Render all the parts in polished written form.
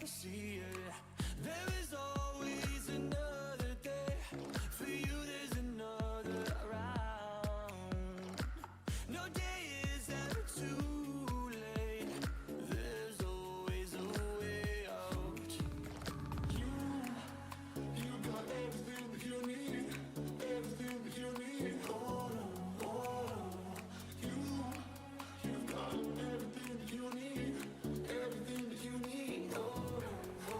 can see it. There is always another day. For you there's another round. No day is ever too late. There's always a way out. You got everything that you need. Everything that you need. Hold on, hold on. You've got everything that you need. Everything that you need. Hold on, hold on.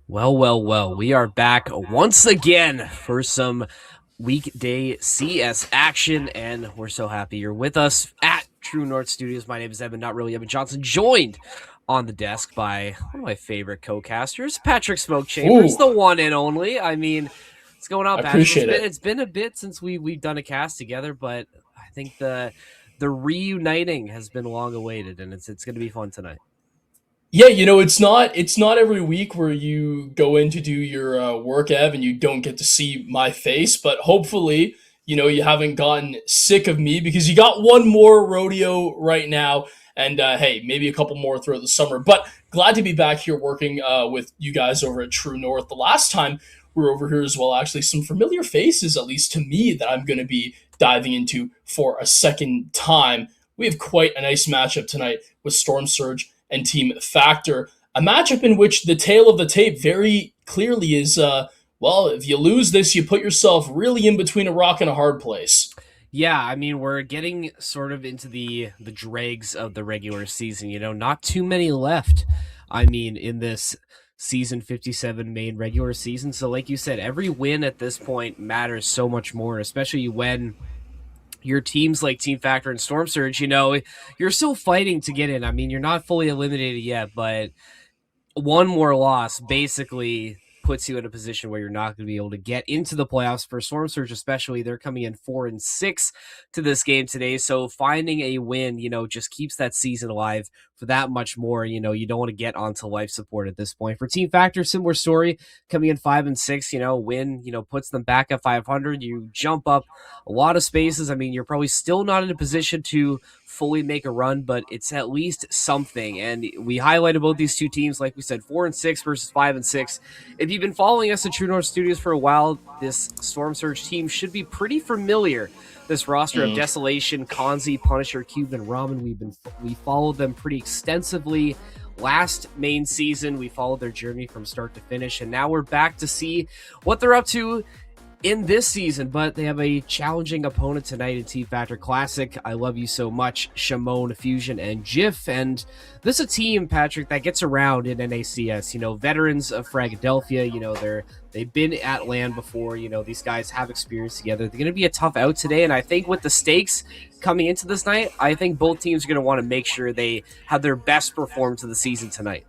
Well, we are back once again for some weekday CS action, and we're so happy you're with us at True North Studios. My name is Evan, not really Evan Johnson, joined on the desk by one of my favorite co-casters, Patrick Smoke Chambers, Ooh, the one and only. What's going on, I Patrick? It's appreciate been it. it's been a bit since we've done a cast together, but I think the reuniting has been long awaited, and it's going to be fun tonight. Yeah, it's not every week where you go in to do your work, Ev, and you don't get to see my face. But hopefully, you haven't gotten sick of me because you got one more rodeo right now, and hey, maybe a couple more throughout the summer. But glad to be back here working with you guys over at True North. The last time we were over here as well, actually, some familiar faces, at least to me, that I'm going to be diving into for a second time. We have quite a nice matchup tonight with Storm Surge and Team Factor. A matchup in which the tail of the tape very clearly is well, if you lose this, you put yourself really in between a rock and a hard place. Yeah, we're getting sort of into the dregs of the regular season. Not too many left. In this season 57 main regular season. So, like you said, every win at this point matters so much more, especially when your teams like Team Factor and Storm Surge, you're still fighting to get in. You're not fully eliminated yet, but one more loss basically puts you in a position where you're not going to be able to get into the playoffs. For Storm Surge especially, they're coming in 4-6 to this game today, so finding a win just keeps that season alive for that much more. You don't want to get onto life support at this point. For Team Factor, similar story, coming in 5-6, win puts them back at 500. You jump up a lot of spaces. You're probably still not in a position to fully make a run, but it's at least something. And we highlighted both these two teams, like we said, 4-6 versus 5-6. If you've been following us at True North Studios for a while, this Storm Surge team should be pretty familiar. This roster of Mm. Desolation, Kanzi, Punisher, Cube, and Ramen, we followed them pretty extensively last main season. We followed their journey from start to finish, and now we're back to see what they're up to in this season, but they have a challenging opponent tonight in Team Factor Classic. I Love You So Much, Shimon, Fusion, and Jif. And this is a team, Patrick, that gets around in NACS. Veterans of Fragadelphia, they've been at LAN before. These guys have experience together. They're going to be a tough out today, and I think with the stakes coming into this night, I think both teams are going to want to make sure they have their best performance of the season tonight.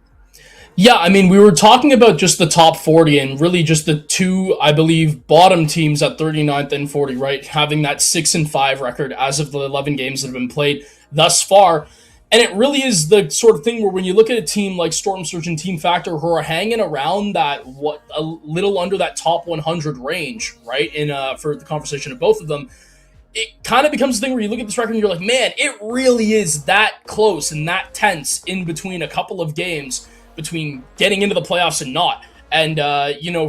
Yeah, we were talking about just the top 40 and really just the two, I believe, bottom teams at 39th and 40, right? Having that 6-5 record as of the 11 games that have been played thus far. And it really is the sort of thing where when you look at a team like Storm Surge and Team Factor who are hanging around that what a little under that top 100 range, right? In for the conversation of both of them, it kind of becomes a thing where you look at this record and you're like, man, it really is that close and that tense in between a couple of games between getting into the playoffs and not. And,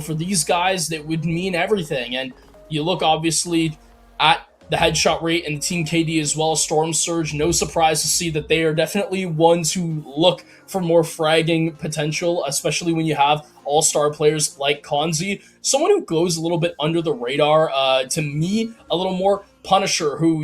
for these guys, that would mean everything. And you look, obviously, at the headshot rate and the team KD as well, Storm Surge. No surprise to see that they are definitely ones who look for more fragging potential, especially when you have all-star players like Kanzi. Someone who goes a little bit under the radar, to me, a little more Punisher, who,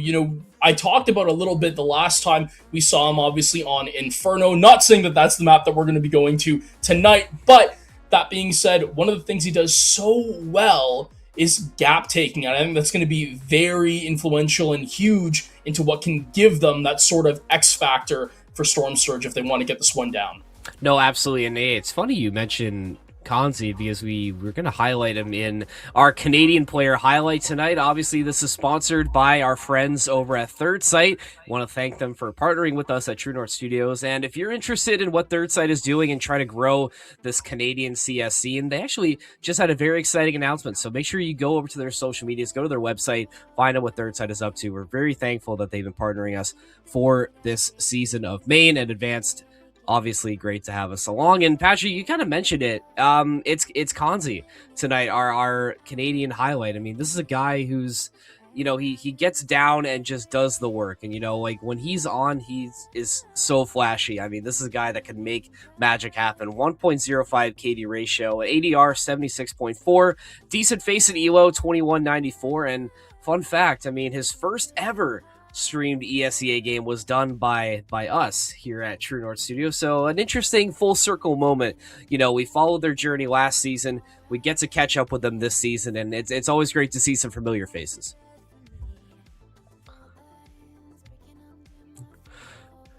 I talked about a little bit the last time we saw him, obviously, on Inferno. Not saying that that's the map that we're going to be going to tonight, but that being said, one of the things he does so well is gap taking. And I think that's going to be very influential and huge into what can give them that sort of X factor for Storm Surge if they want to get this one down. No, absolutely. And it's funny you mentioned Kanzi because we're going to highlight him in our Canadian player highlight tonight. Obviously, this is sponsored by our friends over at Third Sight. I want to thank them for partnering with us at True North Studios. And if you're interested in what Third Sight is doing and trying to grow this Canadian CS scene, they actually just had a very exciting announcement. So make sure you go over to their social medias, go to their website, find out what Third Sight is up to. We're very thankful that they've been partnering us for this season of main and advanced. Obviously great to have us along. And Patrick, you kind of mentioned it. It's Kanzi tonight, our Canadian highlight. This is a guy who's, he gets down and just does the work. And like when he's on, is so flashy. This is a guy that can make magic happen. 1.05 KD ratio, ADR 76.4, decent face at ELO 2194, and fun fact, his first ever streamed ESEA game was done by us here at True North Studio. So an interesting full circle moment. We followed their journey last season. We get to catch up with them this season, and it's always great to see some familiar faces.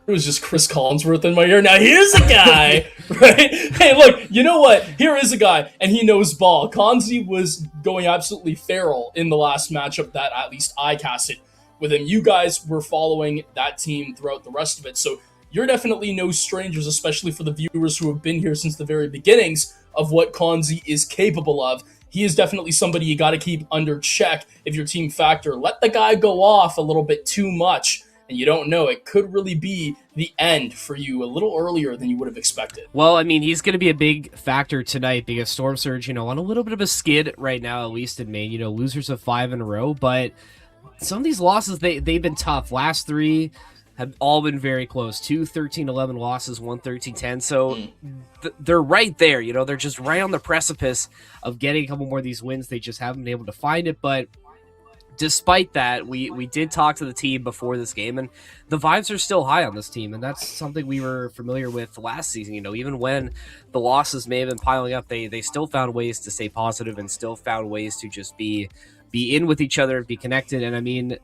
It was just Chris Collinsworth in my ear. Now here's a guy, right? Hey, look, you know what? Here is a guy, and he knows ball. Konzi was going absolutely feral in the last matchup that at least I casted with him. You guys were following that team throughout the rest of it, so you're definitely no strangers, especially for the viewers who have been here since the very beginnings of what Konzi is capable of. He is definitely somebody you got to keep under check if your team factor. Let the guy go off a little bit too much, and you don't know, it could really be the end for you a little earlier than you would have expected. Well, I mean, he's going to be a big factor tonight because Storm Surge, on a little bit of a skid right now, at least in Maine, losers of 5 in a row, but some of these losses, they've been tough. Last 3 have all been very close. 2 13-11 losses, 1 13-10. So they're right there, they're just right on the precipice of getting a couple more of these wins. They just haven't been able to find it, but despite that, we did talk to the team before this game, and the vibes are still high on this team, and that's something we were familiar with last season. Even when the losses may have been piling up, they still found ways to stay positive and still found ways to just be in with each other and be connected. And I mean,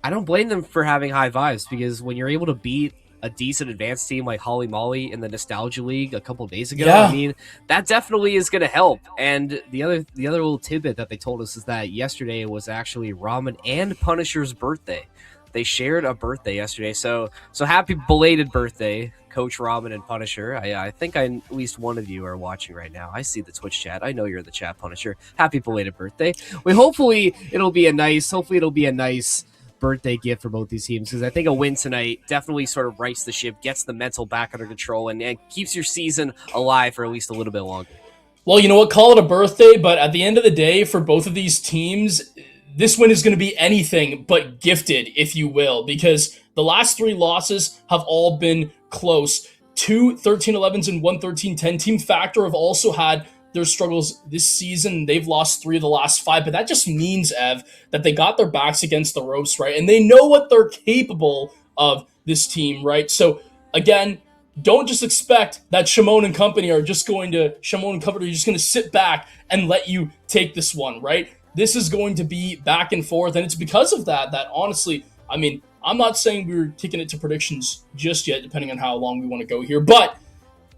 I don't blame them for having high vibes, because when you're able to beat a decent advanced team like Holly Molly in the Nostalgia League a couple of days ago, I mean, that definitely is going to help. And the other little tidbit that they told us is that yesterday was actually Ramen and Punisher's birthday. They shared a birthday yesterday, so happy belated birthday, Coach Ramen and Punisher. I think at least one of you are watching right now. I see the Twitch chat. I know you're in the chat, Punisher. Happy belated birthday. Hopefully it'll be a nice birthday gift for both these teams, because I think a win tonight definitely sort of rights the ship, gets the mental back under control, and keeps your season alive for at least a little bit longer. Well, you know what? Call it a birthday, but at the end of the day, for both of these teams, this win is going to be anything but gifted, if you will, because the last 3 losses have all been close. 2 13-11s and 1 13-10. Team Factor have also had their struggles this season. They've lost 3 of the last 5, but that just means, Ev, that they got their backs against the ropes, right? And they know what they're capable of, this team, right? So, again, don't just expect that Shimon and company are just going to sit back and let you take this one, right? This is going to be back and forth, and it's because of that honestly, I mean, I'm not saying we're kicking it to predictions just yet, depending on how long we want to go here, but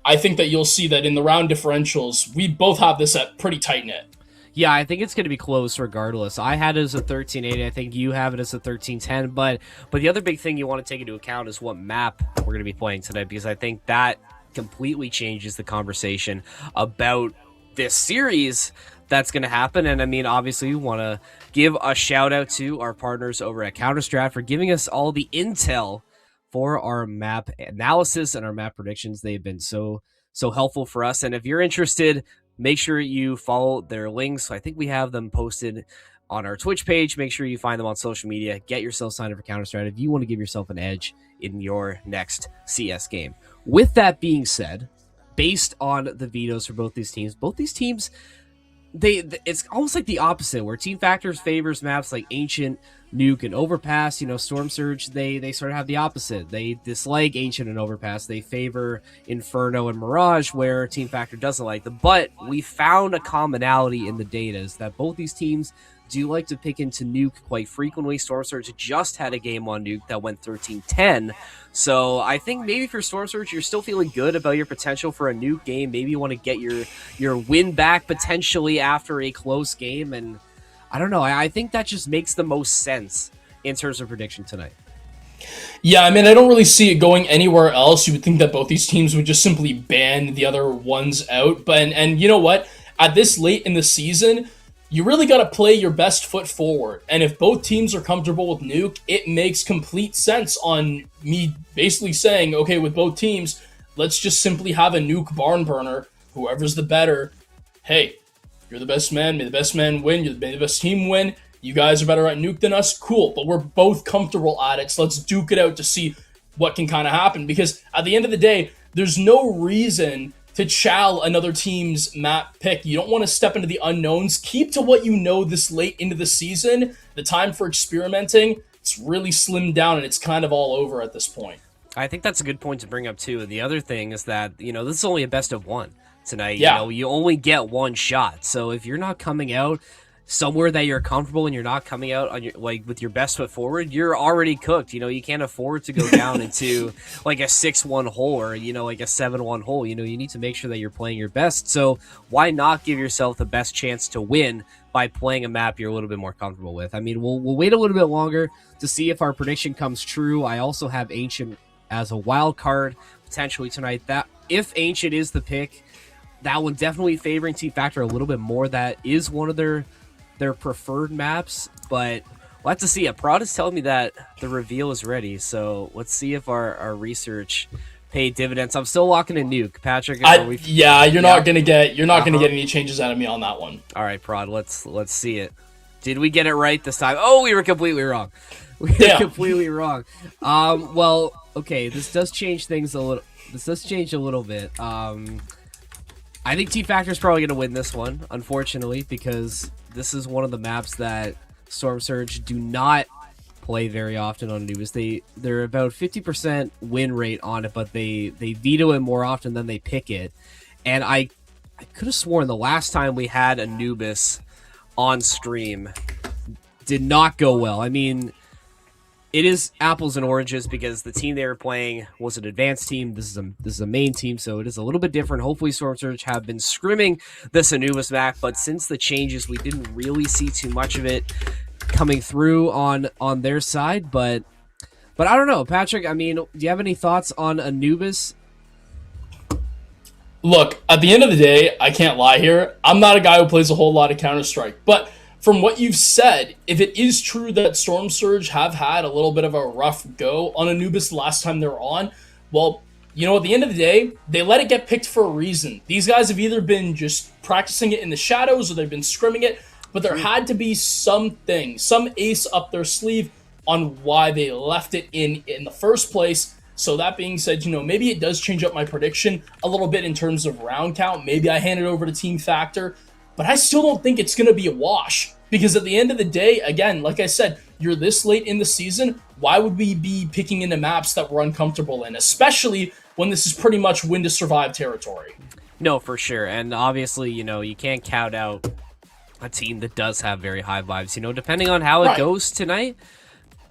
I think that you'll see that in the round differentials, we both have this at pretty tight knit. Yeah, I think it's going to be close regardless. I had it as a 13-8. I think you have it as a 13-10. But the other big thing you want to take into account is what map we're going to be playing tonight, because I think that completely changes the conversation about this series that's going to happen. And I mean, obviously, we want to give a shout out to our partners over at Counterstrat for giving us all the intel for our map analysis and our map predictions. They've been so helpful for us. And if you're interested, make sure you follow their links. I think we have them posted on our Twitch page. Make sure you find them on social media. Get yourself signed up for Counter-Strike if you want to give yourself an edge in your next CS game. With that being said, based on the vetoes for both these teams, it's almost like the opposite, where Team Factors favors maps like Ancient, Nuke, and Overpass. Storm Surge, they sort of have the opposite. They dislike Ancient and Overpass. They favor Inferno and Mirage, where Team Factor doesn't like them. But we found a commonality in the data, is that both these teams do like to pick into Nuke quite frequently. Storm Surge just had a game on Nuke that went 13-10. So I think maybe for Storm Surge, you're still feeling good about your potential for a Nuke game. Maybe you want to get your win back potentially after a close game. And I don't know. I think that just makes the most sense in terms of prediction tonight. Yeah, I mean, I don't really see it going anywhere else. You would think that both these teams would just simply ban the other ones out. But and you know what? At this late in the season, you really got to play your best foot forward. And if both teams are comfortable with Nuke, it makes complete sense on me basically saying, okay, with both teams, let's just simply have a Nuke barn burner. Whoever's the better, hey, you're the best man, may the best man win, may the best team win. You guys are better at Nuke than us, cool. But we're both comfortable at it, so let's duke it out to see what can kind of happen. Because at the end of the day, there's no reason to chow another team's map pick. You don't want to step into the unknowns. Keep to what you know this late into the season. The time for experimenting, It's really slimmed down, and it's kind of all over at this point. I think that's a good point to bring up too. And the other thing is that, this is only a best of one tonight. Yeah. You only get one shot. So if you're not coming out somewhere that you're comfortable and you're not coming out on with your best foot forward, you're already cooked. You can't afford to go down into like a 6-1 hole or like a 7-1 hole. You need to make sure that you're playing your best. So why not give yourself the best chance to win by playing a map you're a little bit more comfortable with? I mean, we'll wait a little bit longer to see if our prediction comes true. I also have Ancient as a wild card potentially tonight. That if Ancient is the pick, that one definitely favoring Team Factor a little bit more. That is one of their preferred maps, but we'll have to see. Prod is telling me that the reveal is ready, so let's see if our research paid dividends. I'm still locking in Nuke. Patrick, you're not gonna get any changes out of me on that one. All right, Prod, let's see it. Did we get it right this time? Oh, we were completely wrong. We were completely wrong. Well, okay, this does change things a little. This does change a little bit. I think Team Factor is probably going to win this one, unfortunately, because this is one of the maps that Storm Surge do not play very often on Anubis. They're about 50% win rate on it, but they veto it more often than they pick it. And I could have sworn the last time we had Anubis on stream did not go well. I mean, it is apples and oranges because the team they were playing was an advanced team. This is a main team, so it is a little bit different. Hopefully, Storm Surge have been scrimming this Anubis map, but since the changes, we didn't really see too much of it coming through on their side. But I don't know, Patrick. I mean, do you have any thoughts on Anubis? Look, at the end of the day, I can't lie here. I'm not a guy who plays a whole lot of Counter-Strike, but from what you've said, if it is true that Storm Surge have had a little bit of a rough go on Anubis the last time they were on, well, at the end of the day, they let it get picked for a reason. These guys have either been just practicing it in the shadows or they've been scrimming it, but there had to be something, some ace up their sleeve on why they left it in the first place. So that being said, maybe it does change up my prediction a little bit in terms of round count. Maybe I hand it over to Team Factor. But I still don't think it's going to be a wash. Because at the end of the day, again, like I said, you're this late in the season. Why would we be picking into maps that we're uncomfortable in? Especially when this is pretty much win to survive territory. No, for sure. And obviously, you can't count out a team that does have very high vibes. Depending on how it goes tonight,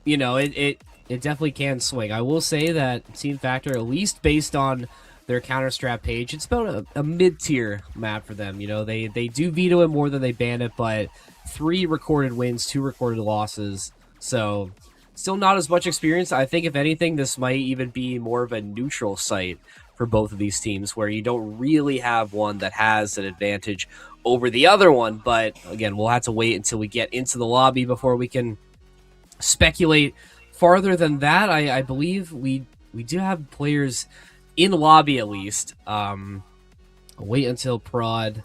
it definitely can swing. I will say that Team Factor, at least based on their counter-strap page, it's about a mid-tier map for them. They do veto it more than they ban it, but 3 recorded wins, 2 recorded losses. So still not as much experience. I think if anything, this might even be more of a neutral site for both of these teams where you don't really have one that has an advantage over the other one. But again, we'll have to wait until we get into the lobby before we can speculate farther than that. I believe we do have players in lobby at least. Wait until Prod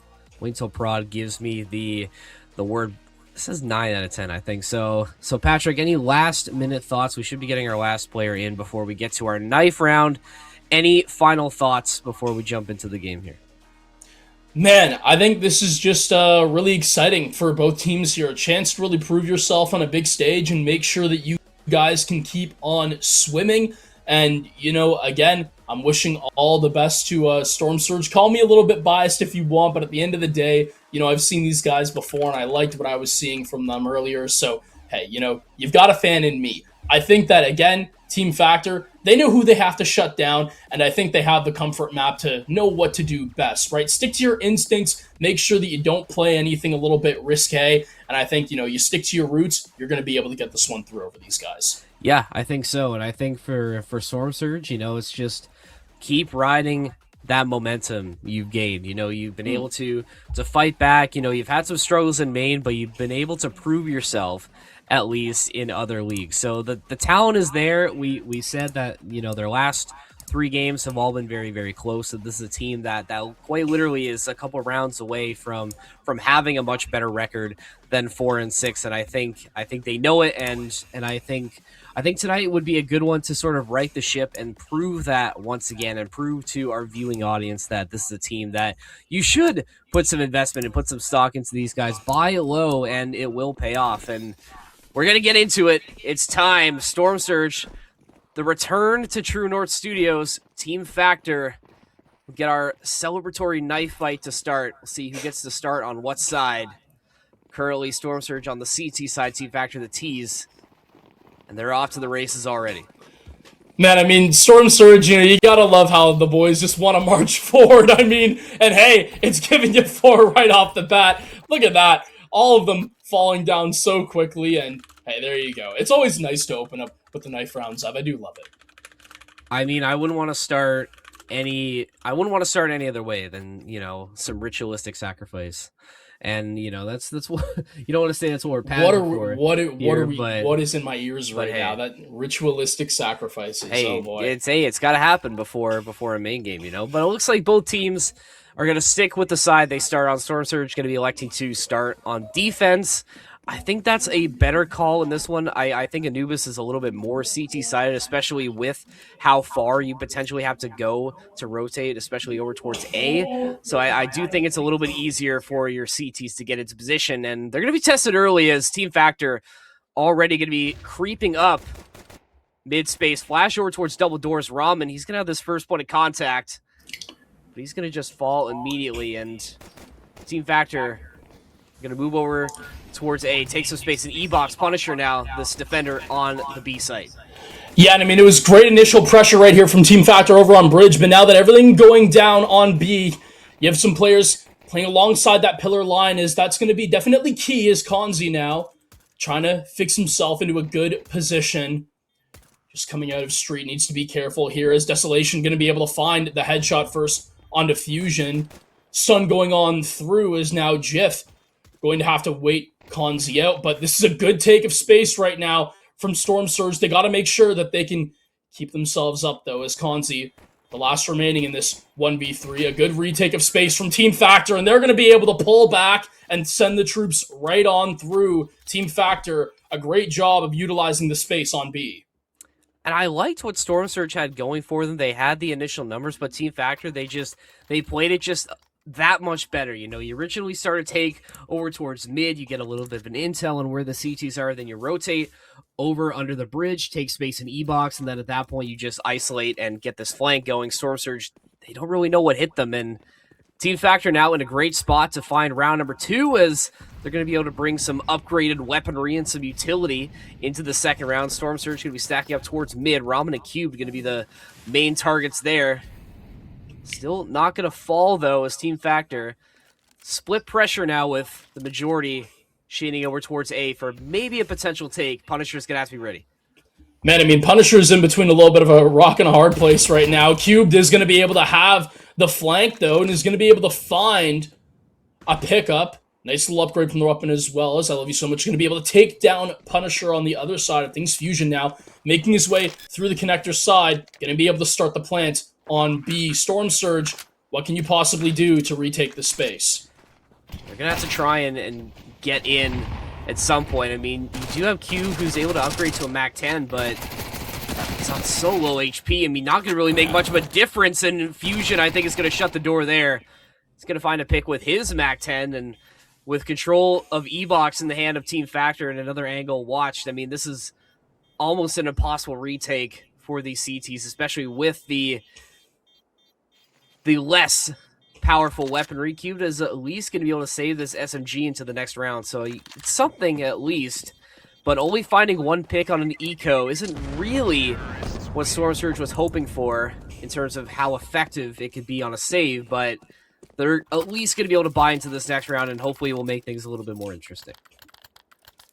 gives me the word. This is 9 out of 10, I think. So Patrick, any last minute thoughts? We should be getting our last player in before we get to our knife round. Any final thoughts before we jump into the game here? Man, I think this is just really exciting for both teams here. A chance to really prove yourself on a big stage and make sure that you guys can keep on swimming. And, again, I'm wishing all the best to Storm Surge. Call me a little bit biased if you want, but at the end of the day, I've seen these guys before, and I liked what I was seeing from them earlier. So, hey, you've got a fan in me. I think that, again, Team Factor, they know who they have to shut down, and I think they have the comfort map to know what to do best, right? Stick to your instincts. Make sure that you don't play anything a little bit risque, and I think, you stick to your roots, you're going to be able to get this one through over these guys. Yeah, I think so, and I think for Storm Surge, it's just keep riding that momentum you've gained. You've been able to fight back. You've had some struggles in Maine, but you've been able to prove yourself at least in other leagues. So the talent is there. We said that, their last 3 games have all been very, very close. So this is a team that quite literally is a couple rounds away from having a much better record than 4-6. And I think they know it. And I think tonight would be a good one to sort of right the ship and prove that once again, and prove to our viewing audience that this is a team that you should put some investment and put some stock into these guys. Buy low and it will pay off. And We're going to get into it. It's time. Storm Surge, the return to True North Studios. Team Factor. We'll get our celebratory knife fight to start. We'll see who gets to start on what side. Currently, Storm Surge on the CT side, Team Factor the T's. And they're off to the races already. Man, I mean, Storm Surge, you gotta love how the boys just want to march forward. I mean, and hey, it's giving you 4 right off the bat. Look at that. All of them falling down so quickly, and hey, there you go. It's always nice to open up with the knife rounds up. I do love it. I mean, I wouldn't want to start any other way than, some ritualistic sacrifice. And that's what you don't want to say. That's what we're padding for. What is in my ears right now? That ritualistic sacrifices. Hey, oh boy, it's got to happen before a main game, But it looks like both teams are going to stick with the side they start on. Storm Surge going to be electing to start on defense. I think that's a better call in this one. I think Anubis is a little bit more CT-sided, especially with how far you potentially have to go to rotate, especially over towards A. So I do think it's a little bit easier for your CTs to get into position, and they're going to be tested early as Team Factor already going to be creeping up mid-space. Flash over towards double doors. Ramen, he's going to have this first point of contact, but he's going to just fall immediately, and Team Factor going to move over towards A, take some space in E-Box. Punisher now, this defender on the B site. Yeah, and I mean, it was great initial pressure right here from Team Factor over on Bridge, but now that everything going down on B, you have some players playing alongside that pillar line. That's going to be definitely key, is Konzi now trying to fix himself into a good position. Just coming out of street, needs to be careful here. Is Desolation going to be able to find the headshot first onto Fusion? Sun going on through is now Jiff going to have to wait Konzi out, but this is a good take of space right now from Storm Surge. They got to make sure that they can keep themselves up, though, as Konzi, the last remaining in this 1v3. A good retake of space from Team Factor, and they're going to be able to pull back and send the troops right on through. Team Factor, a great job of utilizing the space on B. And I liked what Storm Surge had going for them. They had the initial numbers, but Team Factor, they played it just that much better. You originally started take over towards mid, you get a little bit of an intel on where the CTs are, then you rotate over under the bridge, take space in E-Box, and then at that point you just isolate and get this flank going. Storm Surge, they don't really know what hit them, and Team Factor now in a great spot to find round number 2, as they're going to be able to bring some upgraded weaponry and some utility into the second round. Storm Surge going to be stacking up towards mid. Ramen and Cube going to be the main targets there. Still not going to fall, though, as Team Factor split pressure now with the majority shading over towards A for maybe a potential take. Punisher's going to have to be ready. Man, I mean, Punisher's in between a little bit of a rock and a hard place right now. Cubed is going to be able to have the flank, though, and is going to be able to find a pickup. Nice little upgrade from the weapon as well, as I Love You So Much going to be able to take down Punisher on the other side of things. Fusion now making his way through the connector side, going to be able to start the plant on B. Storm Surge, what can you possibly do to retake the space? They're going to have to try and get in at some point. I mean, you do have Q who's able to upgrade to a Mac 10, but it's on so low HP. I mean, not going to really make much of a difference, and Fusion, I think, is going to shut the door there. He's going to find a pick with his Mac 10, and with control of E-Box in the hand of Team Factor and another angle watched, I mean, this is almost an impossible retake for these CTs, especially with the less powerful weaponry. Cubed is at least going to be able to save this SMG into the next round, so it's something at least. But only finding one pick on an eco isn't really what Storm Surge was hoping for in terms of how effective it could be on a save, but they're at least going to be able to buy into this next round, and hopefully it will make things a little bit more interesting.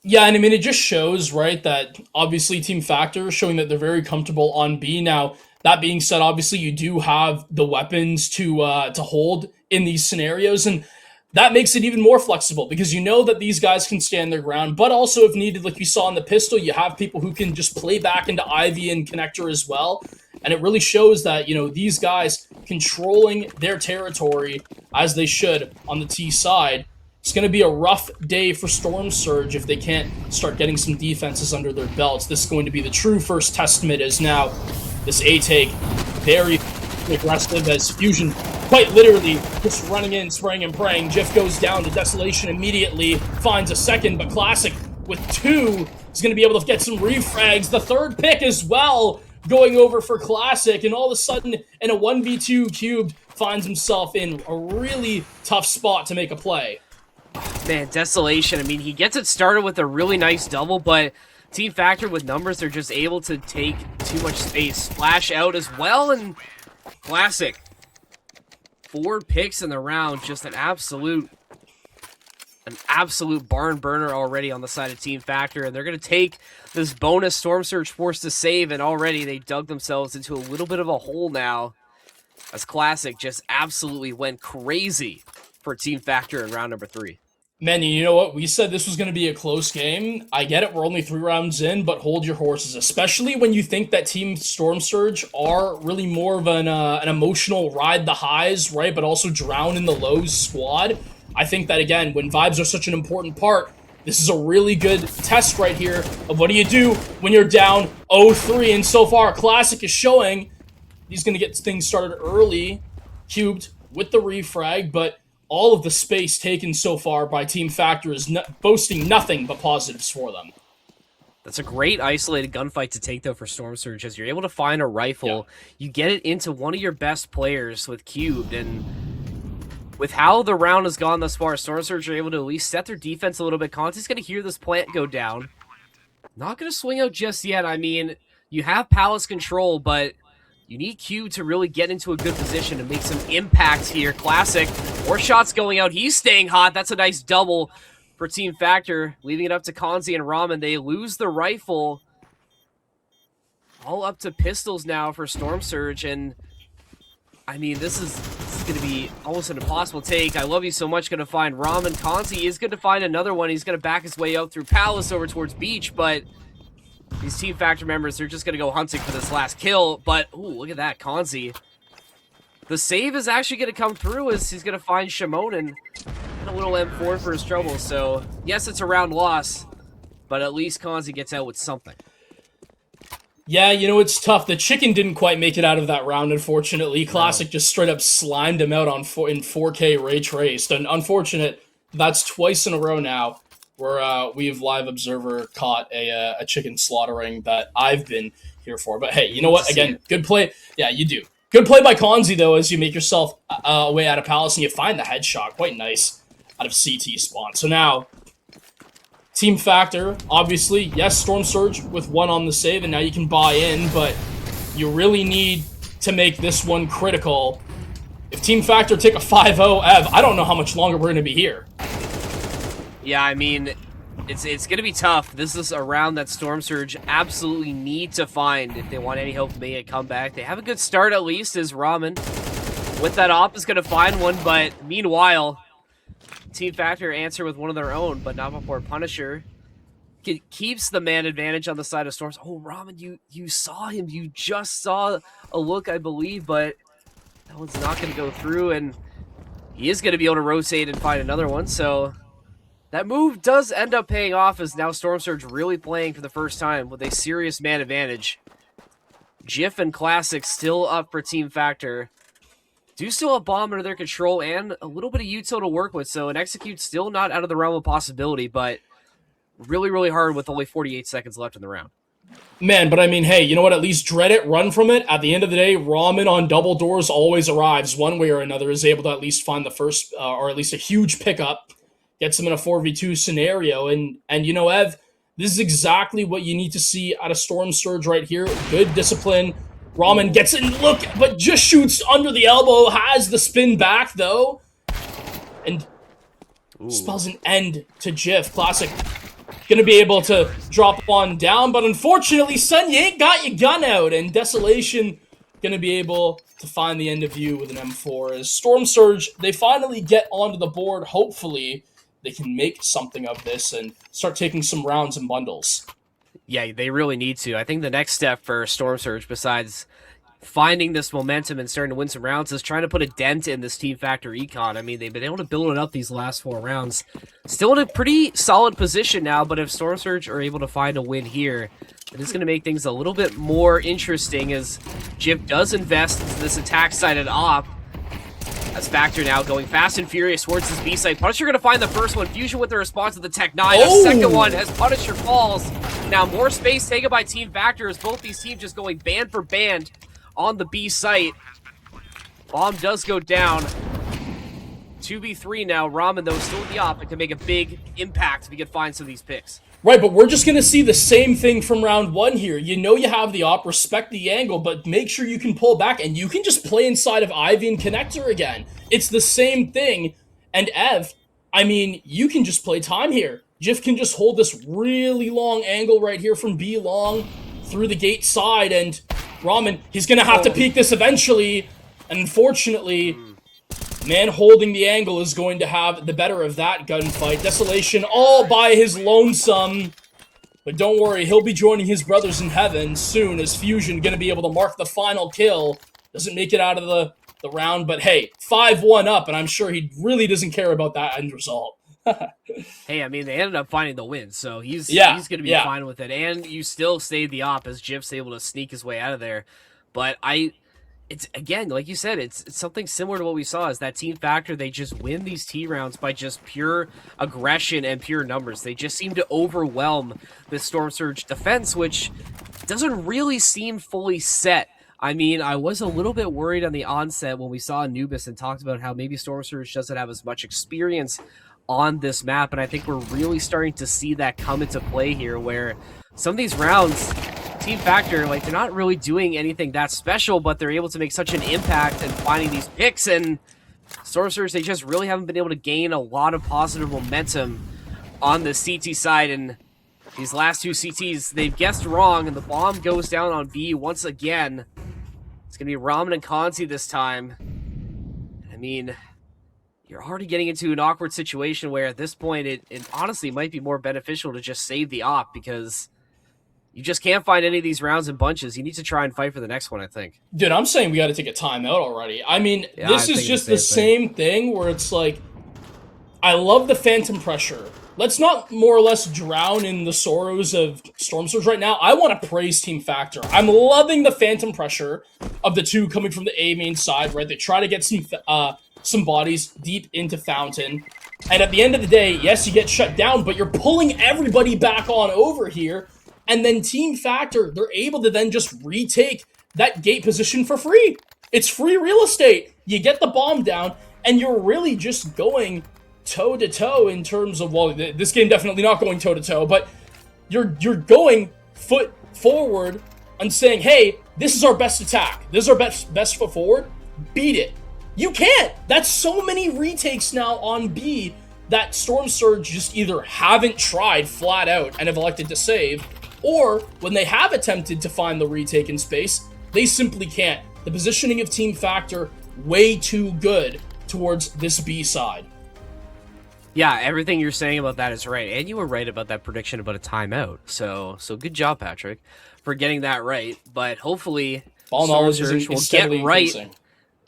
Yeah, and I mean, it just shows, right, that obviously Team Factor showing that they're very comfortable on B. Now, that being said, obviously you do have the weapons to hold in these scenarios, and that makes it even more flexible because you know that these guys can stand their ground, but also if needed, like you saw in the pistol, you have people who can just play back into Ivy and Connector as well, and it really shows that, these guys controlling their territory as they should on the T side. It's going to be a rough day for Storm Surge if they can't start getting some defenses under their belts. This is going to be the true first testament, as now this A-take very aggressive as Fusion quite literally just running in, spraying and praying. Jiff goes down to Desolation immediately, finds a second, but Classic with 2. He's going to be able to get some refrags. The third pick as well going over for Classic, and all of a sudden in a 1v2, Cubed finds himself in a really tough spot to make a play. Man, Desolation, I mean, he gets it started with a really nice double, but Team Factor with numbers, they're just able to take too much space. Splash out as well, and Classic. 4 picks in the round, just an absolute barn burner already on the side of Team Factor, and they're going to take this bonus Storm Surge force to save, and already they dug themselves into a little bit of a hole now, as Classic just absolutely went crazy for Team Factor in round number 3. Man, you know what? We said this was going to be a close game. I get it, we're only 3 rounds in, but hold your horses, especially when you think that Team Storm Surge are really more of an emotional ride the highs, right, but also drown in the lows squad. I think that, again, when vibes are such an important part, this is a really good test right here of what do you do when you're down 0-3, and so far, Classic is showing he's going to get things started early, Cubed with the refrag, but all of the space taken so far by Team Factor is boasting nothing but positives for them. That's a great isolated gunfight to take, though, for Storm Surge, as you're able to find a rifle. Yeah. You get it into one of your best players with Cubed, and with how the round has gone thus far, Storm Surge are able to at least set their defense a little bit. Conti's going to hear this plant go down. Not going to swing out just yet. I mean, you have Palace control, but you need Q to really get into a good position and make some impact here. Classic. More shots going out. He's staying hot. That's a nice double for Team Factor, leaving it up to Kanzi and Ramen. They lose the rifle. All up to pistols now for Storm Surge, and I mean, this is going to be almost an impossible take. I love you so much. Going to find Ramen. Kanzi is going to find another one. He's going to back his way out through Palace over towards Beach, but these Team Factor members, they're just going to go hunting for this last kill. But, ooh, look at that, Kanzi. The save is actually going to come through as he's going to find Shimon and a little M4 for his trouble. So, yes, it's a round loss, but at least Kanzi gets out with something. Yeah, you know, it's tough. The chicken didn't quite make it out of that round, unfortunately. Classic just straight up slimed him out in 4K ray traced. And unfortunate, that's twice in a row now where we've live observer caught a chicken slaughtering that I've been here for. But hey, you know what? Again, good play. Yeah, you do. Good play by Kanzi, though, as you make yourself way out of Palace and you find the headshot. Quite nice out of CT spawn. So now, Team Factor, obviously, yes, Storm Surge with 1 on the save, and now you can buy in, but you really need to make this one critical. If Team Factor take a 5-0, Ev, I don't know how much longer we're going to be here. Yeah, I mean, it's going to be tough. This is a round that Storm Surge absolutely need to find if they want any hope of making a comeback. They have a good start, at least, as Ramen with that op is going to find one, but meanwhile, Team Factor answer with one of their own, but not before Punisher keeps the man advantage on the side of Storms. Oh, Ramen, you saw him. You just saw a look, I believe, but that one's not going to go through, and he is going to be able to rotate and find another one, so that move does end up paying off as now Storm Surge really playing for the first time with a serious man advantage. Jiff and Classic still up for Team Factor. Do still have bomb under their control and a little bit of util to work with, so an execute still not out of the realm of possibility, but really, really hard with only 48 seconds left in the round. Man, but I mean, hey, you know what? At least dread it, run from it. At the end of the day, Ramen on double doors always arrives one way or another, is able to at least find the first, or at least a huge pickup, gets him in a 4v2 scenario, and you know, Ev, this is exactly what you need to see out of Storm Surge right here. Good discipline. Ramen gets it, and look, but just shoots under the elbow, has the spin back, though, and spells an end to Jiff. Classic gonna be able to drop one down, but unfortunately, son, you ain't got your gun out, and Desolation gonna be able to find the end of you with an M4. As Storm Surge, they finally get onto the board. Hopefully, they can make something of this and start taking some rounds and bundles. Yeah, they really need to. I think the next step for Storm Surge, besides finding this momentum and starting to win some rounds, is trying to put a dent in this Team Factor econ. I mean, they've been able to build it up these last 4 rounds. Still in a pretty solid position now, but if Storm Surge are able to find a win here, it is going to make things a little bit more interesting as Jip does invest into this attack-sided op. As Factor now going fast and furious towards this B site. Punisher going to find the first one. Fusion with the response to the Tech 9. Oh! The second one as Punisher falls. Now more space taken by Team Factor as both these teams just going band for band on the B site. Bomb does go down. 2v3 now. Ramen, though, still at the op. It can make a big impact if he can find some of these picks. Right, but we're just going to see the same thing from round one here. You know you have the op, respect the angle, but make sure you can pull back, and you can just play inside of Ivy and Connector again. It's the same thing. And Ev, I mean, you can just play time here. Jif can just hold this really long angle right here from B long through the gate side, and Ramen, he's going to have to peek this eventually, and unfortunately, man holding the angle is going to have the better of that gunfight. Desolation all by his lonesome. But don't worry, he'll be joining his brothers in heaven soon as Fusion going to be able to mark the final kill. Doesn't make it out of the round, but hey, 5-1 up, and I'm sure he really doesn't care about that end result. Hey, I mean, they ended up finding the win, so he's going to be fine with it. And you still stayed the op as Jif's able to sneak his way out of there. But it's, again, like you said, it's something similar to what we saw, is that Team Factor, they just win these T rounds by just pure aggression and pure numbers. They just seem to overwhelm the Storm Surge defense, which doesn't really seem fully set. I mean, I was a little bit worried on the onset when we saw Anubis and talked about how maybe Storm Surge doesn't have as much experience on this map, and I think we're really starting to see that come into play here, where some of these rounds, Team Factor, like, they're not really doing anything that special, but they're able to make such an impact and finding these picks, and Storm Surge, they just really haven't been able to gain a lot of positive momentum on the CT side, and these last two CTs, they've guessed wrong, and the bomb goes down on B once again. It's going to be Ramen and Kanzi this time. I mean, you're already getting into an awkward situation where at this point it honestly might be more beneficial to just save the op, because you just can't find any of these rounds in bunches. You need to try and fight for the next one, I think. Dude, I'm saying we got to take a timeout already. I mean, this is just the same thing where it's like, I love the phantom pressure. Let's not more or less drown in the sorrows of Storm Surge right now. I want to praise Team Factor. I'm loving the phantom pressure of the two coming from the A main side, right? They try to get some bodies deep into Fountain. And at the end of the day, yes, you get shut down, but you're pulling everybody back on over here. And then Team Factor, they're able to then just retake that gate position for free. It's free real estate. You get the bomb down, and you're really just going toe-to-toe in terms of, well, this game definitely not going toe-to-toe, but you're going foot forward and saying, hey, this is our best attack. This is our best foot forward. Beat it. You can't. That's so many retakes now on B that Storm Surge just either haven't tried flat out and have elected to save, or when they have attempted to find the retake in space, they simply can't. The positioning of Team Factor, way too good towards this B side. Yeah, everything you're saying about that is right. And you were right about that prediction about a timeout. So good job, Patrick, for getting that right. But hopefully, Ball knowledge will get right. Increasing.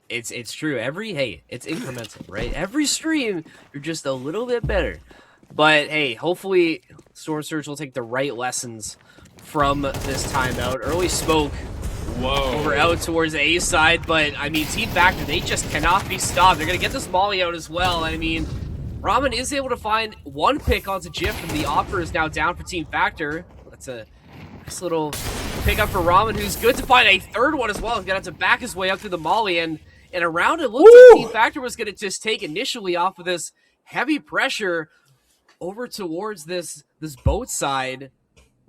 It's true. It's incremental, right? Every stream, you're just a little bit better. But hey, hopefully Storm Surge will take the right lessons from this timeout. Early smoke over out towards the A side, but I mean, Team Factor, they just cannot be stopped. They're gonna get this molly out as well. I mean, Ramen is able to find one pick onto Jif, and the offer is now down for Team Factor. That's a nice little pickup for Ramen, who's good to find a third one as well. He's gonna have to back his way up through the molly, and in a round it looked like Team Factor was gonna just take initially off of this heavy pressure over towards this boat side.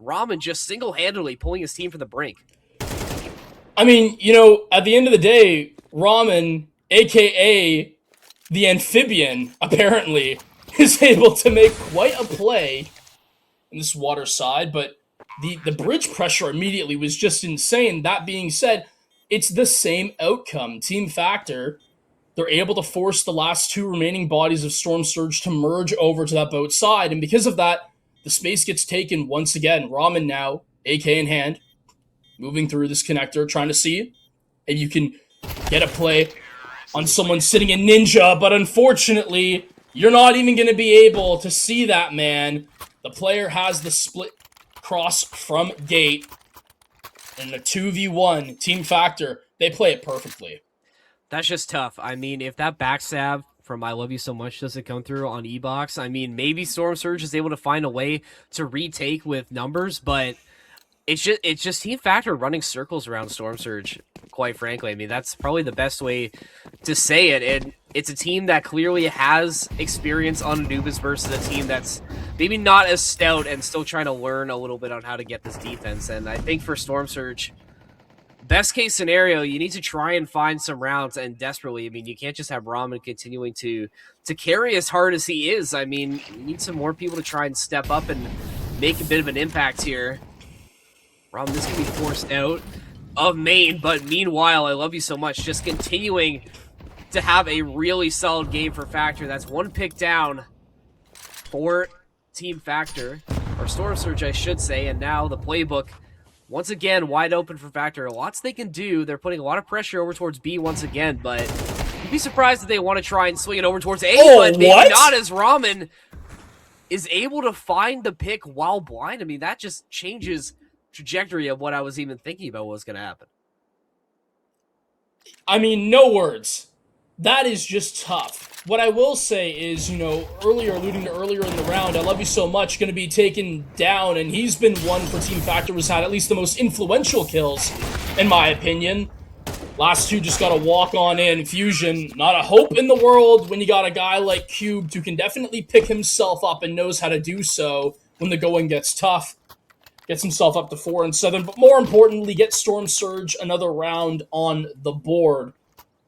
Ramen just single-handedly pulling his team from the brink. I mean, you know, at the end of the day, Ramen, aka the amphibian, apparently, is able to make quite a play in this water side, but the bridge pressure immediately was just insane. That being said, it's the same outcome. Team Factor, they're able to force the last two remaining bodies of Storm Surge to merge over to that boat side, and because of that, the space gets taken once again. Ramen now, AK in hand, moving through this connector, trying to see if you can get a play on someone sitting in Ninja, but unfortunately, you're not even going to be able to see that, man. The player has the split cross from gate, and a 2v1, Team Factor, they play it perfectly. That's just tough. I mean, if that backstab from I Love You So Much doesn't come through on E-Box, I mean, maybe Storm Surge is able to find a way to retake with numbers, but it's just Team Factor running circles around Storm Surge, quite frankly. I mean, that's probably the best way to say it. And it's a team that clearly has experience on Anubis versus a team that's maybe not as stout and still trying to learn a little bit on how to get this defense. And I think for Storm Surge, best case scenario, you need to try and find some rounds, and desperately. I mean, you can't just have Ramen continuing to carry as hard as he is. I mean, you need some more people to try and step up and make a bit of an impact here. Ramen is going to be forced out of main, but meanwhile, I Love You So Much just continuing to have a really solid game for Factor. That's one pick down for Team Factor, or Storm Surge, I should say, and now the playbook once again wide open for Factor. Lots they can do. They're putting a lot of pressure over towards B once again, but you'd be surprised if they want to try and swing it over towards A, but maybe not, as Ramen is able to find the pick while blind. I mean, that just changes trajectory of what I was even thinking about what was going to happen. I mean, no words. That is just tough. What I will say is, alluding to earlier in the round, I Love You So Much going to be taken down, and he's been one for Team Factor who's had at least the most influential kills, in my opinion. Last two just got a walk-on in. Fusion, not a hope in the world when you got a guy like Cubed who can definitely pick himself up and knows how to do so when the going gets tough. Gets himself up to 4 and 7, but more importantly, gets Storm Surge another round on the board.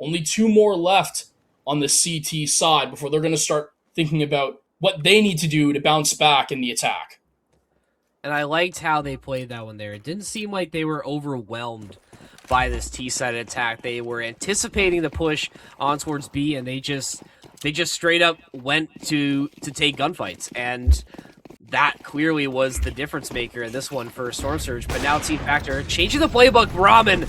Only 2 more left on the CT side before they're going to start thinking about what they need to do to bounce back in the attack. And I liked how they played that one there. It didn't seem like they were overwhelmed by this T-side attack. They were anticipating the push on towards B, and they just straight up went to take gunfights. And that clearly was the difference maker in this one for Storm Surge. But now Team Factor changing the playbook. Ramen,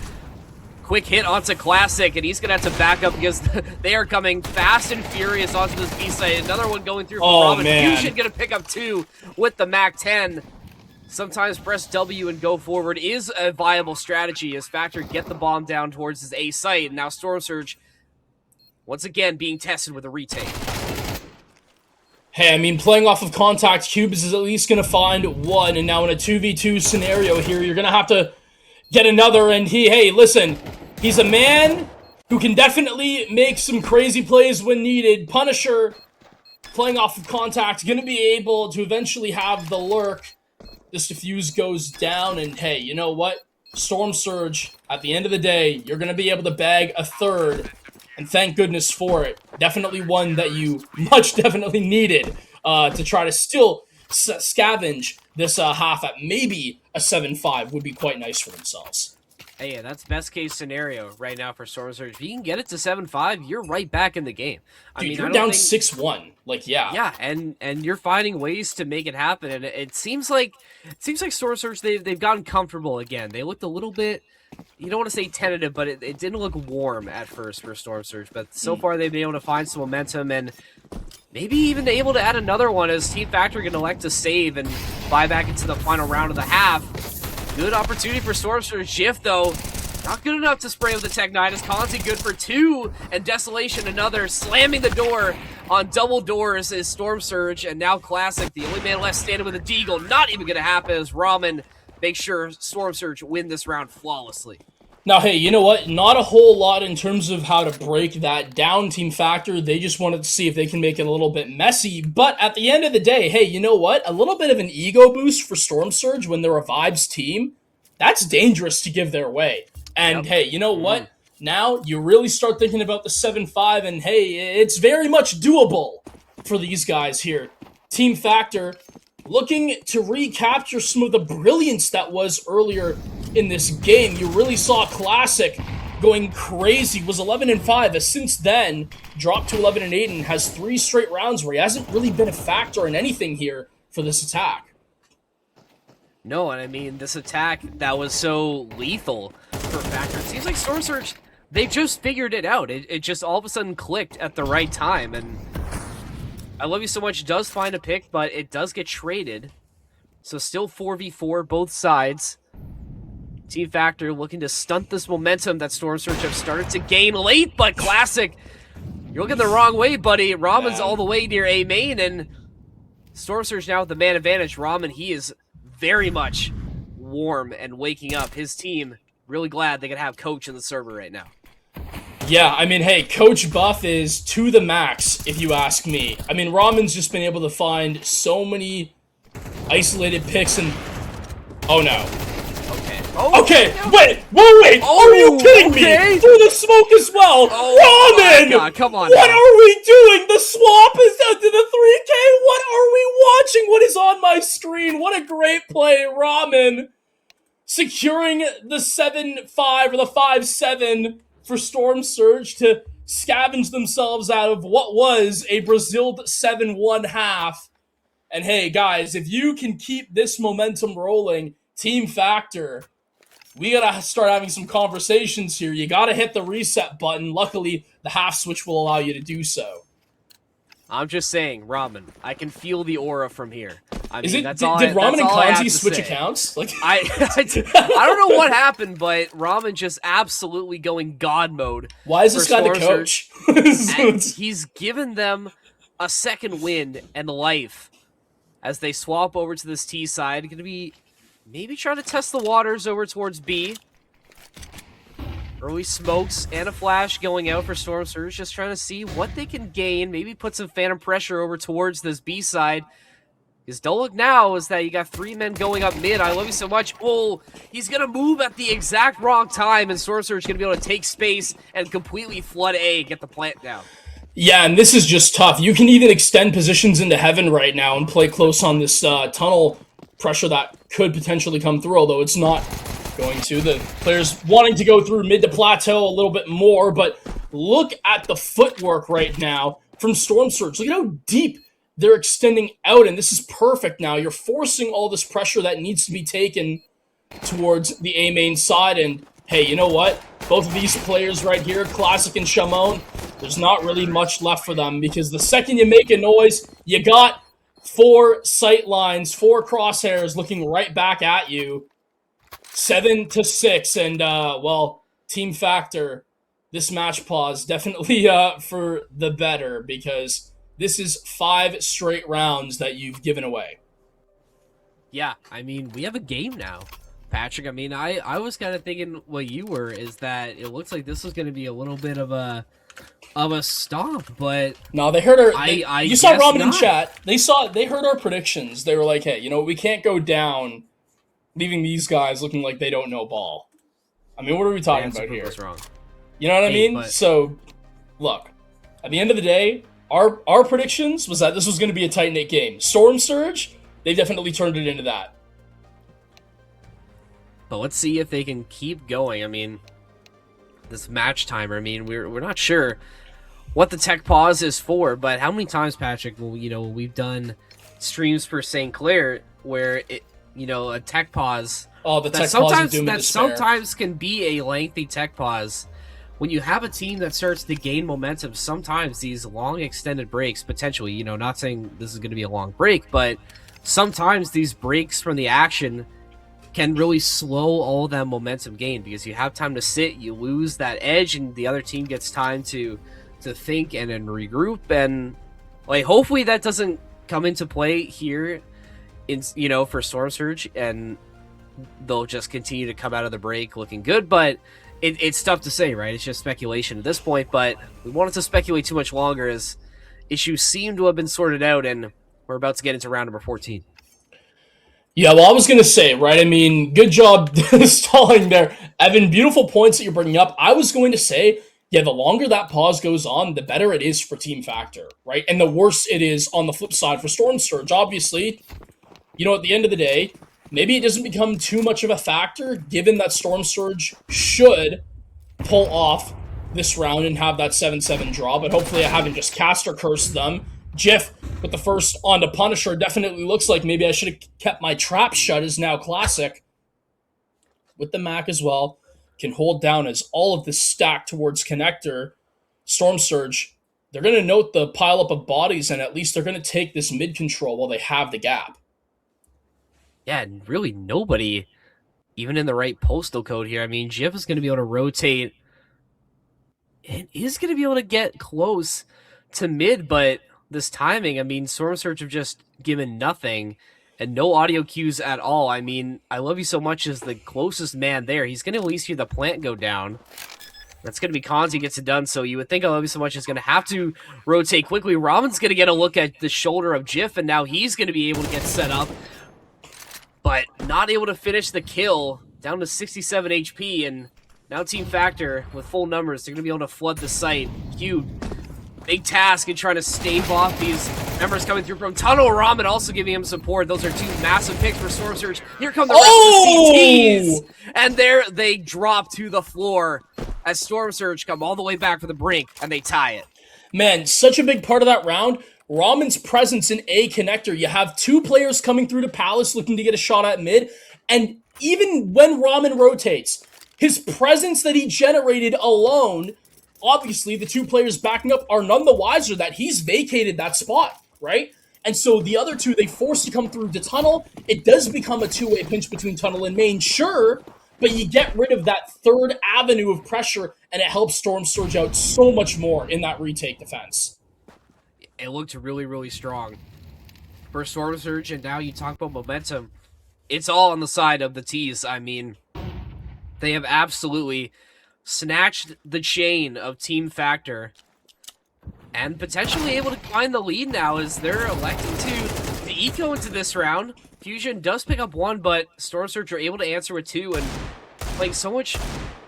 quick hit onto Classic, and he's going to have to back up because they are coming fast and furious onto this B side. Another one going through for Ramen. Man. Fusion going to pick up 2 with the MAC-10. Sometimes press W and go forward is a viable strategy as Factor get the bomb down towards his A site. And now Storm Surge, once again, being tested with a retake. Hey, I mean, playing off of contact, Cubes is at least going to find 1, and now in a 2v2 scenario here, you're going to have to get another, and hey, listen, he's a man who can definitely make some crazy plays when needed. Punisher, playing off of contact, going to be able to eventually have the lurk. This defuse goes down, and hey, you know what? Storm Surge, at the end of the day, you're going to be able to bag a 3rd. And thank goodness for it. Definitely one that you definitely needed to try to still scavenge this half at maybe a 7-5 would be quite nice for themselves. Hey, yeah, that's best case scenario right now for Storm Surge. If you can get it to 7-5, you're right back in the game. Dude, you're down 6-1. Like, yeah. Yeah, and you're finding ways to make it happen. And it seems like Storm Surge, they've gotten comfortable again. They looked a little bit, you don't want to say tentative, but it didn't look warm at first for Storm Surge. But so far, they've been able to find some momentum and maybe even able to add another one as Team Factor can elect to save and buy back into the final round of the half. Good opportunity for Storm Surge. Shift, though, not good enough to spray with the Tech-9. Conti good for 2, and Desolation another. Slamming the door on double doors is Storm Surge, and now Classic, the only man left standing with a Deagle. Not even going to happen as Ramen makes sure Storm Surge win this round flawlessly. Now, hey, you know what? Not a whole lot in terms of how to break that down, Team Factor. They just wanted to see if they can make it a little bit messy. But at the end of the day, hey, you know what? A little bit of an ego boost for Storm Surge when they're a Vibes team, that's dangerous to give their way. And hey, you know what? Now you really start thinking about the 7-5, and hey, it's very much doable for these guys here. Team Factor looking to recapture some of the brilliance that was earlier in this game. You really saw Classic going crazy, was 11-5, as since then dropped to 11-8 and has 3 straight rounds where he hasn't really been a factor in anything here for this attack. No, and I mean, this attack that was so lethal for Factor, it seems like Storm Surge, they just figured it out. It just all of a sudden clicked at the right time, and I Love You So Much does find a pick, but it does get traded. So still 4v4, both sides. Team Factor looking to stunt this momentum that Storm Surge have started to gain late, but Classic, you're looking the wrong way, buddy. Ramen's all the way near A main, and Storm Surge now with the man advantage. Ramen, he is very much warm and waking up. His team, really glad they could have Coach in the server right now. Yeah, I mean, hey, Coach Buff is to the max, if you ask me. I mean, Ramen's just been able to find so many isolated picks and... Oh, no. Okay. Oh, okay, wait! Oh, are you kidding me? Through the smoke as well! Oh, Ramen! my God, come on What now. are we doing? The swap is down to the 3K! What are we watching? What is on my screen? What a great play, Ramen! Securing the 7-5 or the 5-7 for Storm Surge to scavenge themselves out of what was a Braziled 7-1 half. And hey, guys, if you can keep this momentum rolling, Team Factor, we gotta start having some conversations here. You gotta hit the reset button. Luckily, the half switch will allow you to do so. I'm just saying, Ramen, I can feel the aura from here. I mean, Is it, that's did all did Ramen and I have Kanji to switch say. accounts? Like I don't know what happened, but Ramen just absolutely going God mode. Why is this guy the Storm coach? And he's given them a second win and life as they swap over to this T side. Going to be maybe trying to test the waters over towards B. Early smokes and a flash going out for Storm Surge, just trying to see what they can gain. Maybe put some phantom pressure over towards this B side. Because don't look now is that you got 3 men going up mid. I love you so much. Oh, he's going to move at the exact wrong time, and Storm Surge is going to be able to take space and completely flood A, get the plant down. Yeah, and this is just tough. You can even extend positions into heaven right now and play close on this tunnel pressure that could potentially come through, although it's not going to. The players wanting to go through mid to plateau a little bit more, but look at the footwork right now from Storm Surge. Look at how deep they're extending out, and this is perfect now. You're forcing all this pressure that needs to be taken towards the A main side, and hey, you know what? Both of these players right here, Classic and Shamon, there's not really much left for them, because the second you make a noise, you got 4 sight lines, 4 crosshairs looking right back at you. 7-6, and well, Team Factor, this match pause definitely for the better, because this is 5 straight rounds that you've given away. Yeah, I mean, we have a game now, Patrick. I mean, I was kind of thinking what you were, is that it looks like this was going to be a little bit of a stomp, but no, they heard our. You saw Ramen in not. chat. They heard our predictions. They were like, "Hey, you know, we can't go down, leaving these guys looking like they don't know ball." I mean, what are we talking about here? Wrong. You know what I mean? But... So, look, at the end of the day, our predictions was that this was going to be a tight-knit game. Storm Surge, they definitely turned it into that. But let's see if they can keep going. I mean, this match timer, I mean, we're not sure what the tech pause is for, but how many times, Patrick, we've done streams for St. Clair where it, a tech pause. Oh, the tech pause is doom and despair. Sometimes can be a lengthy tech pause. When you have a team that starts to gain momentum, sometimes these long extended breaks, potentially, not saying this is going to be a long break, but sometimes these breaks from the action can really slow all that momentum gain, because you have time to sit, you lose that edge, and the other team gets time to think and then regroup, and hopefully that doesn't come into play here for Storm Surge, and they'll just continue to come out of the break looking good. But it's tough to say, right? It's just speculation at this point, but we wanted to speculate too much longer as issues seem to have been sorted out, and we're about to get into round number 14. Yeah, well, I was going to say, right, I mean, good job stalling there. Evan, beautiful points that you're bringing up. I was going to say, yeah, the longer that pause goes on, the better it is for Team Factor, right? And the worse it is on the flip side for Storm Surge. Obviously, at the end of the day, maybe it doesn't become too much of a factor, given that Storm Surge should pull off this round and have that 7-7 draw, but hopefully I haven't just cast or cursed them. Jiff with the first onto Punisher definitely looks like maybe I should have kept my trap shut, is now Classic. With the Mac as well, can hold down as all of this stack towards Connector. Storm Surge, they're going to note the pileup of bodies, and at least they're going to take this mid control while they have the gap. Yeah, and really nobody even in the right postal code here. I mean, Jif is going to be able to rotate and is going to be able to get close to mid, but this timing, I mean, Storm Surge have just given nothing and no audio cues at all. I mean, I Love You So Much is the closest man there. He's going to at least hear the plant go down. That's going to be Kanzi gets it done, so you would think I Love You So Much is going to have to rotate quickly. Robin's going to get a look at the shoulder of Jif, and now he's going to be able to get set up, but not able to finish the kill, down to 67 HP, and now Team Factor, with full numbers, they're going to be able to flood the site. Cube, big task in trying to stave off these members coming through from Tunnel. Ramen also giving him support. Those are two massive picks for Storm Surge. Here come the rest of the CTs, and there they drop to the floor as Storm Surge come all the way back for the brink, and they tie it. Man, such a big part of that round. Ramen's presence in A connector. You have two players coming through to Palace looking to get a shot at mid, and even when Ramen rotates, his presence that he generated alone, obviously the two players backing up are none the wiser that he's vacated that spot, right? And so the other two, they force to come through to Tunnel. It does become a two-way pinch between Tunnel and Main, sure, but you get rid of that third avenue of pressure, and it helps Storm Surge out so much more in that retake defense. It looked really, really strong for Storm Surge, and now you talk about momentum. It's all on the side of the T's. I mean, they have absolutely snatched the chain of Team Factor and potentially able to find the lead now as they're electing to eco into this round. Fusion does pick up one, but Storm Surge are able to answer with two, and playing so much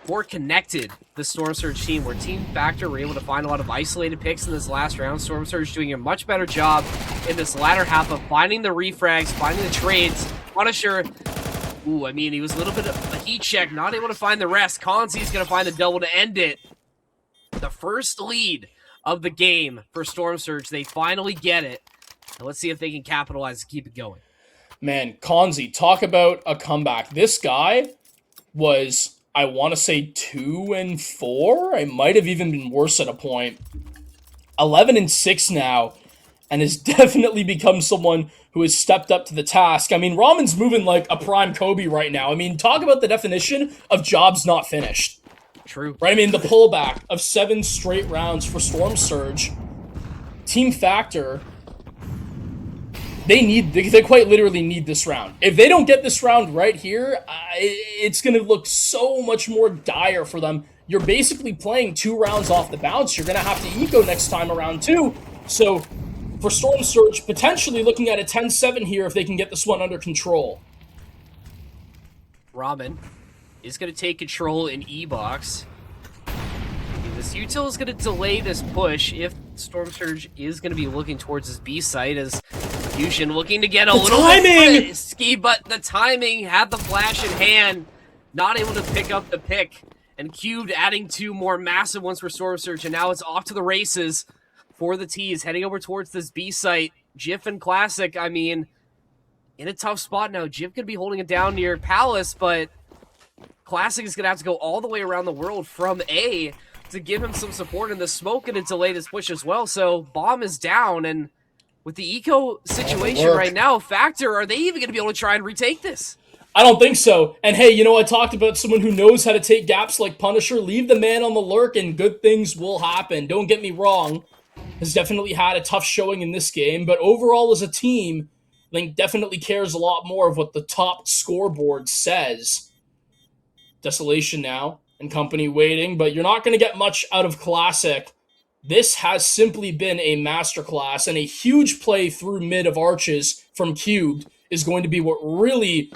more connected, the Storm Surge team, where Team Factor were able to find a lot of isolated picks in this last round. Storm Surge doing a much better job in this latter half of finding the refrags, finding the trades. Punisher, ooh, I mean, he was a little bit of a heat check, not able to find the rest. Kanzi's going to find the double to end it. The first lead of the game for Storm Surge. They finally get it. And let's see if they can capitalize and keep it going. Man, Kanzi, talk about a comeback. This guy was, I want to say, 2-4. I might have even been worse at a point. 11-6 now, and has definitely become someone who has stepped up to the task. I mean, Ramen's moving like a prime Kobe right now. I mean, talk about the definition of jobs not finished. True. Right? I mean, the pullback of 7 straight rounds for Storm Surge. Team Factor, they quite literally need this round. If they don't get this round right here, it's going to look so much more dire for them. You're basically playing 2 rounds off the bounce. You're going to have to eco next time around too. So for Storm Surge, potentially looking at a 10-7 here if they can get this one under control. Ramen is going to take control in E-Box. This util is going to delay this push if Storm Surge is going to be looking towards his B site as Fusion looking to get a little bit risky, but the timing had the flash in hand, not able to pick up the pick, and Cubed adding 2 more massive ones for Storm Surge, and now it's off to the races for the T's, heading over towards this B site. Jif and Classic, I mean, in a tough spot now. Jif could be holding it down near Palace, but Classic is going to have to go all the way around the world from A to give him some support, and the smoke going to delay this push as well. So Bomb is down, and with the eco situation right now, Factor, are they even going to be able to try and retake this? I don't think so. And hey, you know, I talked about someone who knows how to take gaps like Punisher. Leave the man on the lurk and good things will happen. Don't get me wrong. Has definitely had a tough showing in this game, but overall as a team, I think definitely cares a lot more of what the top scoreboard says. Desolation now, and company waiting, but you're not going to get much out of Classic. This has simply been a masterclass, and a huge play through mid of Arches from Cubed is going to be what really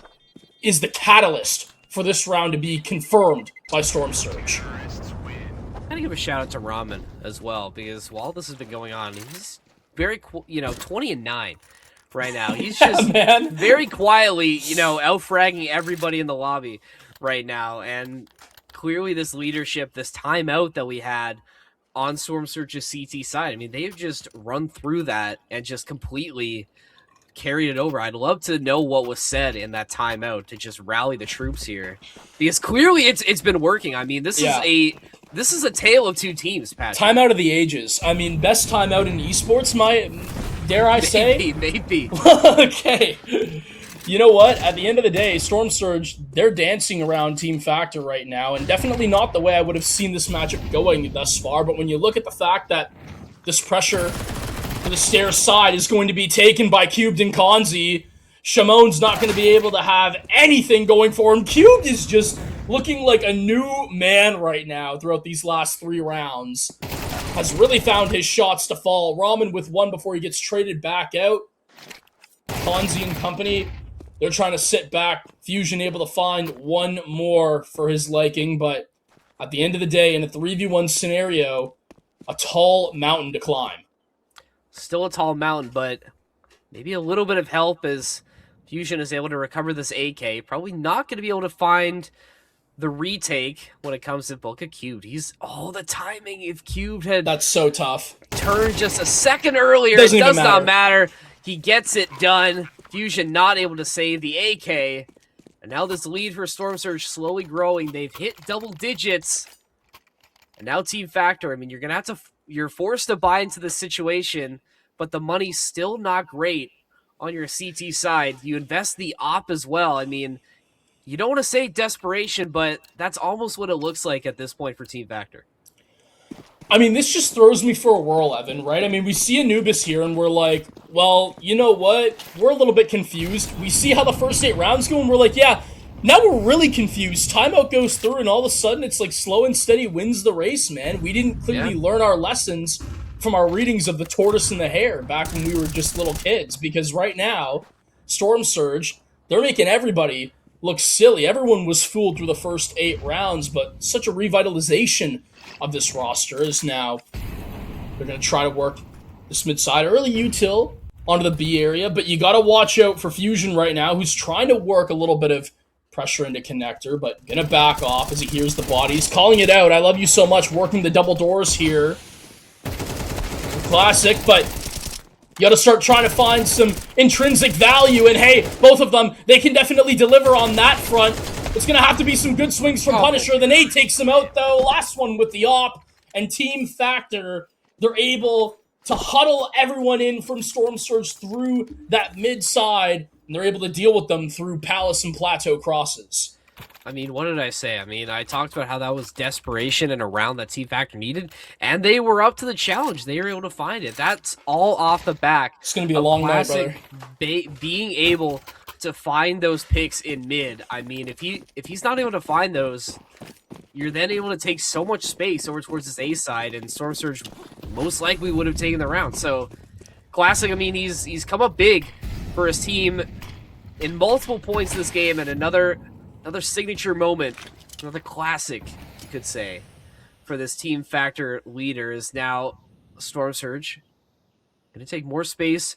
is the catalyst for this round to be confirmed by Storm Surge. I'm going to give a shout out to Ramen as well, because while this has been going on, he's very, 20-9 right now. He's just very quietly, out-fragging everybody in the lobby right now, and clearly this leadership, this timeout that we had on Storm Surge's CT side, I mean, they've just run through that and just completely carried it over. I'd love to know what was said in that timeout to just rally the troops here, because clearly it's been working. I mean, this is a tale of 2 teams, Patrick. Timeout of the ages. I mean, best timeout in esports, dare I say? Maybe. Okay. You know what? At the end of the day, Storm Surge, they're dancing around Team Factor right now, and definitely not the way I would have seen this matchup going thus far. But when you look at the fact that this pressure for the stairs side is going to be taken by Cubed and Kanzi, Shamon's not going to be able to have anything going for him. Cubed is just looking like a new man right now throughout these last 3 rounds. Has really found his shots to fall. Ramen with one before he gets traded back out. Kanzi and company, they're trying to sit back. Fusion able to find one more for his liking, but at the end of the day, in a 3v1 scenario, a tall mountain to climb. Still a tall mountain, but maybe a little bit of help as Fusion is able to recover this AK. Probably not going to be able to find the retake when it comes to Boca Cubed. He's all the timing. If Cubed had That's so tough. turned just a second earlier, Doesn't it even does not matter. He gets it done. Fusion not able to save the AK. And now this lead for Storm Surge slowly growing. They've hit double digits. And now Team Factor, I mean, you're forced to buy into this situation, but the money's still not great on your CT side. You invest the op as well. I mean, you don't want to say desperation, but that's almost what it looks like at this point for Team Factor. I mean, this just throws me for a whirl, Evan, right? I mean, we see Anubis here, and we're like, well, you know what? We're a little bit confused. We see how the first 8 rounds go, and we're like, yeah, now we're really confused. Timeout goes through, and all of a sudden, it's like slow and steady wins the race, man. We didn't clearly learn our lessons from our readings of the tortoise and the hare back when we were just little kids, because right now, Storm Surge, they're making everybody look silly. Everyone was fooled through the first 8 rounds, but such a revitalization of this roster is now they're going to try to work this mid-side early util onto the B area, but you got to watch out for Fusion right now, who's trying to work a little bit of pressure into connector, but going to back off as he hears the bodies. Calling it out. I love you so much. Working the double doors here. Classic, but you got to start trying to find some intrinsic value, and hey, both of them, they can definitely deliver on that front. It's going to have to be some good swings from Punisher. The nade takes him out, though. Last one with the op. And Team Factor, they're able to huddle everyone in from Storm Surge through that mid side, and they're able to deal with them through Palace and Plateau crosses. I mean, what did I say? I mean, I talked about how that was desperation and a round that Team Factor needed, and they were up to the challenge. They were able to find it. That's all off the back. It's going to be a long night, brother. Being able to find those picks in mid. I mean, if he's not able to find those, you're then able to take so much space over towards this A side, and Storm Surge most likely would have taken the round. So, Classic, I mean, he's come up big for his team in multiple points this game, and another signature moment, another classic, you could say, for this Team Factor leader is now Storm Surge. Going to take more space.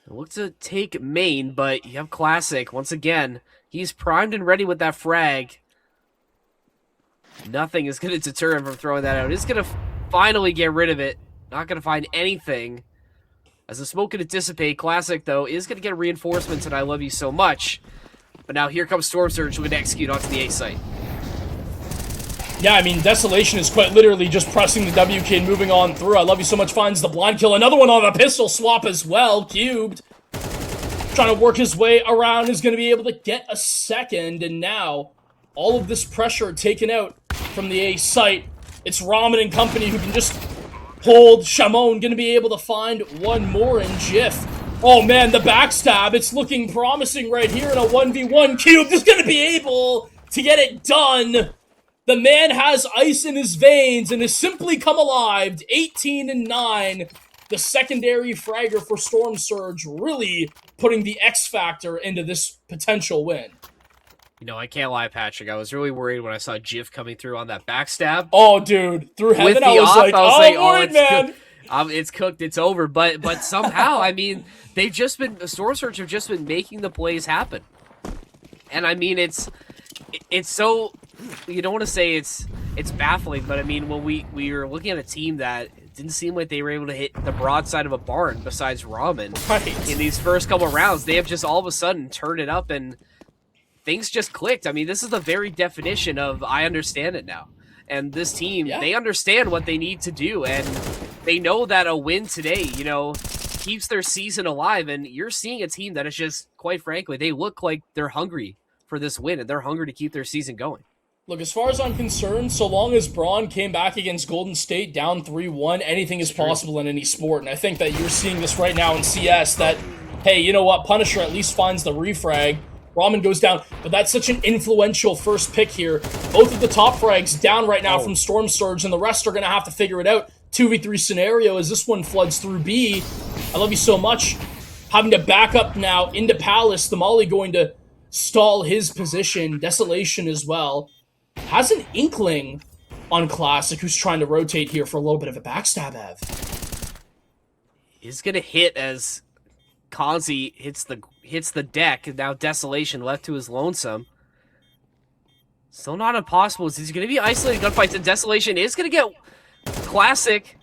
Look to take main, but you have Classic. Once again, he's primed and ready with that frag. Nothing is going to deter him from throwing that out. He's going to finally get rid of it. Not going to find anything. As the smoke going to dissipate, Classic, though, is going to get reinforcements, and I love you so much. But now here comes Storm Surge looking to execute onto the A site. Yeah, I mean, Desolation is quite literally just pressing the WK and moving on through. I love you so much finds the blind kill. Another one on the pistol swap as well. Cubed. Trying to work his way around, is going to be able to get a second. And now, all of this pressure taken out from the A site. It's Ramen and company who can just hold. Shamon going to be able to find one more in Jiff. Oh man, the backstab. It's looking promising right here in a 1v1. Cubed is going to be able to get it done. The man has ice in his veins and has simply come alive. 18-9. The secondary fragger for Storm Surge, really putting the X factor into this potential win. You know, I can't lie, Patrick. I was really worried when I saw Jiff coming through on that backstab. Oh, dude. Through heaven, I was like, oh, man. It's cooked. It's over. But somehow, I mean, Storm Surge have just been making the plays happen. And I mean, it's so, you don't want to say it's baffling, but I mean, when we were looking at a team that it didn't seem like they were able to hit the broadside of a barn besides Ramen in these first couple rounds, they have just all of a sudden turned it up and things just clicked. I mean, this is the very definition of I understand it now. And this team, they understand what they need to do, and they know that a win today, you know, keeps their season alive. And you're seeing a team that is just, quite frankly, they look like they're hungry for this win, and they're hungry to keep their season going. Look, as far as I'm concerned, so long as Braun came back against Golden State down 3-1, anything is possible in any sport. And I think that you're seeing this right now in CS that, hey, you know what? Punisher at least finds the refrag. Ramen goes down, but that's such an influential first pick here. Both of the top frags down right now from Storm Surge, and the rest are going to have to figure it out. 2v3 scenario as this one floods through B. I love you so much. Having to back up now into Palace. The Molly going to stall his position. Desolation as well. Has an inkling on Classic, who's trying to rotate here for a little bit of a backstab, Ev. He's going to hit as Kazi hits the deck, and now Desolation left to his lonesome. Still not impossible. He's going to be isolated gunfights, and Desolation is going to get Classic.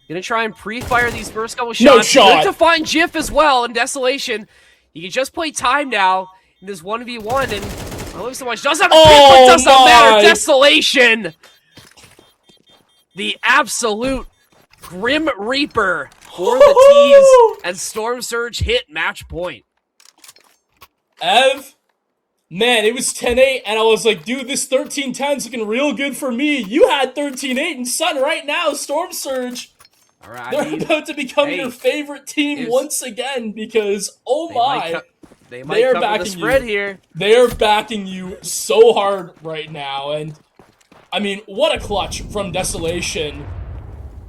Going to try and pre-fire these first couple shots. No shot! Good to find Jif as well, and Desolation. He can just play time now in this 1v1, and I love so much. Does have a pick, but does not matter. Desolation! The absolute Grim Reaper for the T's, and Storm Surge hit match point. Ev, man, it was 10-8, and I was like, dude, this 13-10's looking real good for me. You had 13-8, and son, right now, Storm Surge, all right, they're about to become your favorite team once again, because, they might are cover backing the spread you. here. They're backing you so hard right now, and, I mean, what a clutch from Desolation.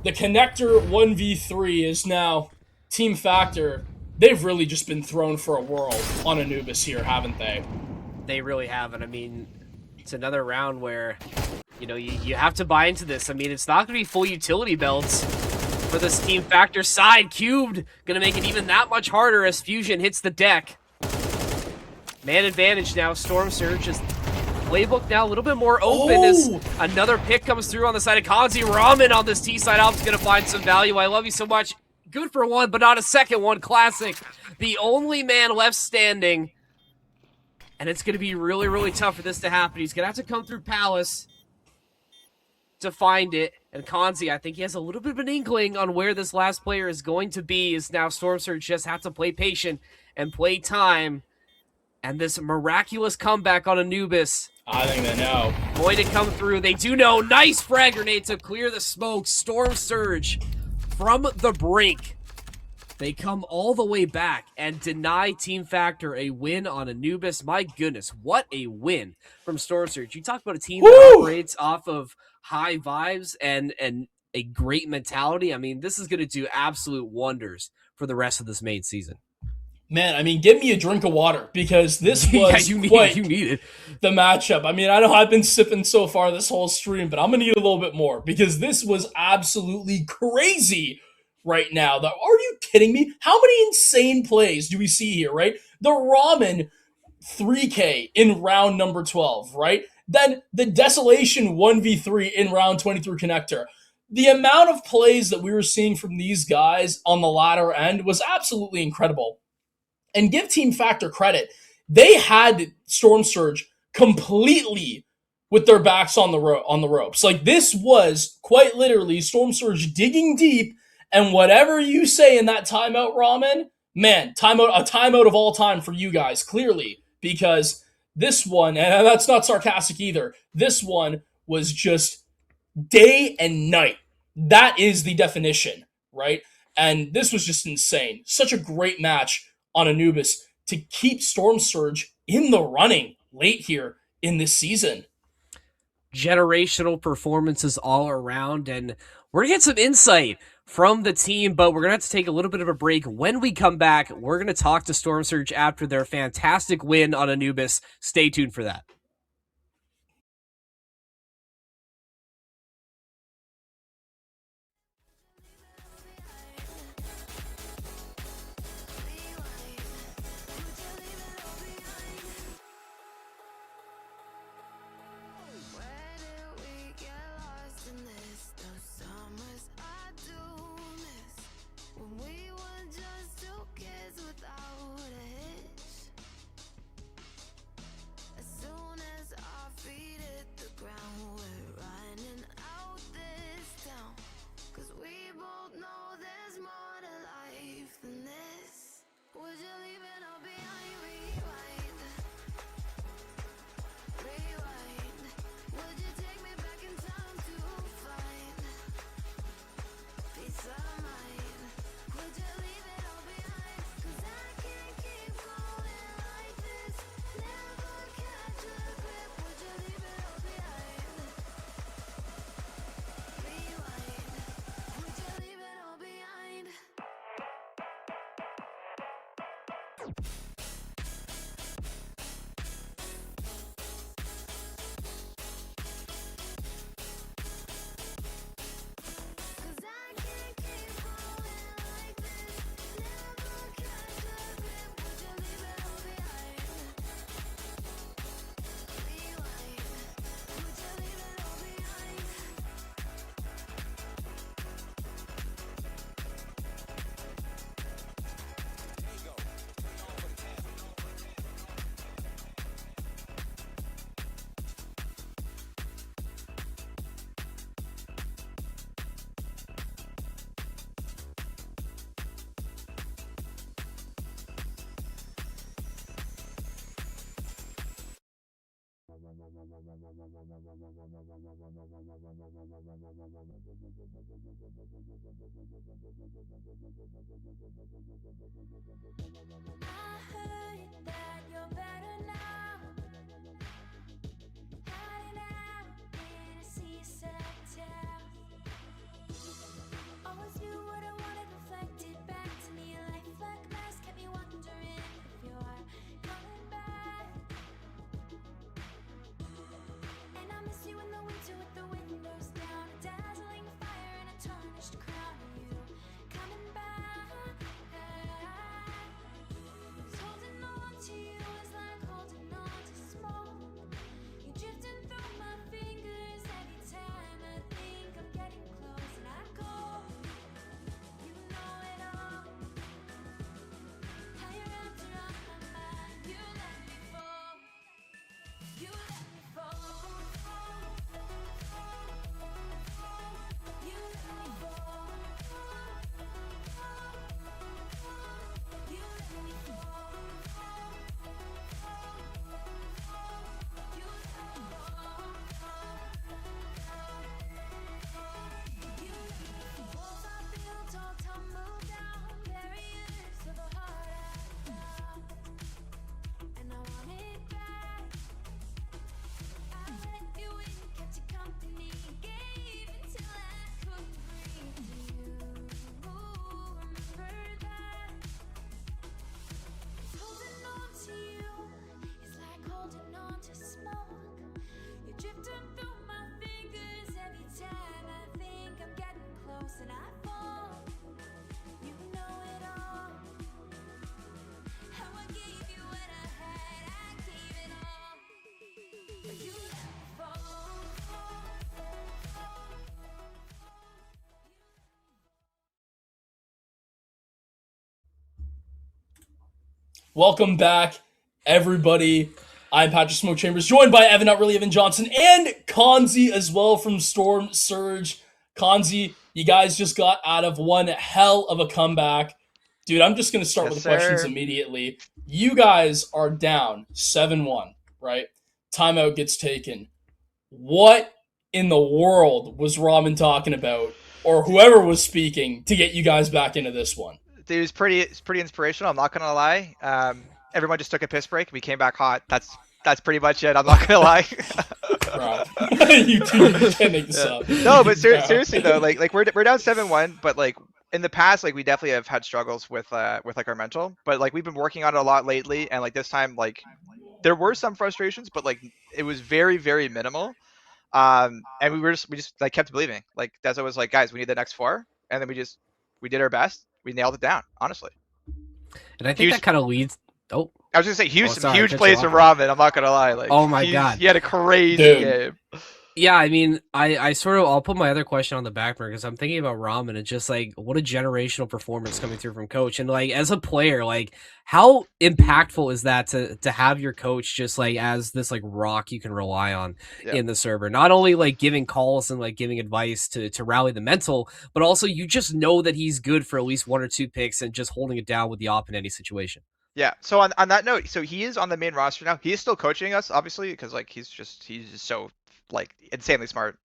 The connector 1v3 is now Team Factor. They've really just been thrown for a whirl on Anubis here, haven't they? They really haven't. I mean, it's another round where, you know, you have to buy into this. I mean, it's not going to be full utility belts for this Team Factor side. Cubed going to make it even that much harder as Fusion hits the deck. Man advantage now. Storm Surge is playbook now a little bit more open as another pick comes through on the side of Kazi. Ramen on this T side Alp's going to find some value. I love you so much. Good for one, but not a second one. Classic. The only man left standing. And it's going to be really, really tough for this to happen. He's going to have to come through Palace to find it. And Kanzi, I think he has a little bit of an inkling on where this last player is going to be. Is now Storm Surge just have to play patient and play time. And this miraculous comeback on Anubis. I think they know. Going to come through. They do know. Nice frag grenade to clear the smoke. Storm Surge from the brink. They come all the way back and deny Team Factor a win on Anubis. My goodness, what a win from Storm Surge. You talk about a team that operates off of high vibes and a great mentality. I mean, this is going to do absolute wonders for the rest of this main season. Man, I mean, give me a drink of water, because this was you need it. The matchup. I mean, I know I've been sipping so far this whole stream, but I'm going to need a little bit more, because this was absolutely crazy right now. Are you kidding me? How many insane plays do we see here, right? The Ramen 3K in round number 12, right? Then the Desolation 1v3 in round 23 connector. The amount of plays that we were seeing from these guys on the latter end was absolutely incredible. And give Team Factor credit. They had Storm Surge completely with their backs on the ropes. Like, this was quite literally Storm Surge digging deep, and whatever you say in that timeout, Ramen, man, a timeout of all time for you guys, clearly, because this one, and that's not sarcastic either, this one was just day and night. That is the definition, right? And this was just insane. Such a great match on Anubis to keep Storm Surge in the running late here in this season. Generational performances all around, and we're going to get some insight from the team, but we're going to have to take a little bit of a break. When we come back, we're going to talk to Storm Surge after their fantastic win on Anubis. Stay tuned for that. Soon I heard that you're better now. Hiding out in a seaside town. Always knew what I wanted reflected back to me. A life like mine kept me wondering if you're coming back. And I miss you in the winter with the windows down. A dazzling fire and a tarnished crown. Are you coming back? Holding on to you is like holding on to smoke. You're drifting through my fingers every time I think I'm getting close. And I go, you know it all. How you wrapped around my mind. You let me fall. You let me fall. You let me fall. You let me fall. You let me fall. Walls I built all tumble down. Barriers of a heart I found. And I want it back. I let you in, kept you company, gave until I couldn't breathe. Do you remember that? Holding on to you is like holding on to smoke. You're drifting through my fingers every time I think I'm getting close, and I fall. You know it all. How I gave you what I had, I gave it all. But you let me fall. Welcome back, everybody. I'm Patrick Smoke Chambers, joined by Evan, not really Evan Johnson, and Konzi as well from Storm Surge. Konzi, you guys just got out of one hell of a comeback. Dude, I'm just going to start Yes, with the questions sir. immediately. You guys are down 7-1, right? Timeout gets taken. What in the world was Ramen talking about, or whoever was speaking, to get you guys back into this one? Dude, it's pretty inspirational. I'm not gonna lie. Everyone just took a piss break. We came back hot. That's pretty much it. I'm not gonna lie. Bro, you can't make this up. No, but seriously though, like we're down 7-1, but like in the past, like we definitely have had struggles with like our mental, but like we've been working on it a lot lately, and like this time, like there were some frustrations, but like it was very minimal. And we just like kept believing. Like Deza was like, guys, we need the next 4, and then we did our best. We nailed it down, honestly. And I think Huge- that kind of leads. Oh, I was gonna say huge, Oh, some sorry, huge cut plays you from off. Ramen. I'm not gonna lie. Like, Oh my God. he had a crazy Dude. game. yeah. I mean, I sort of I'll put my other question on the back burner because I'm thinking about Ramen and just like what a generational performance coming through from coach, and like as a player, like how impactful is that to have your coach just like as this like rock you can rely on Yeah. in the server, not only like giving calls and like giving advice to rally the mental, but also you just know that he's good for at least 1 or 2 picks and just holding it down with the op in any situation. Yeah. So on that note, so he is on the main roster now. He is still coaching us, obviously, because like he's just so like insanely smart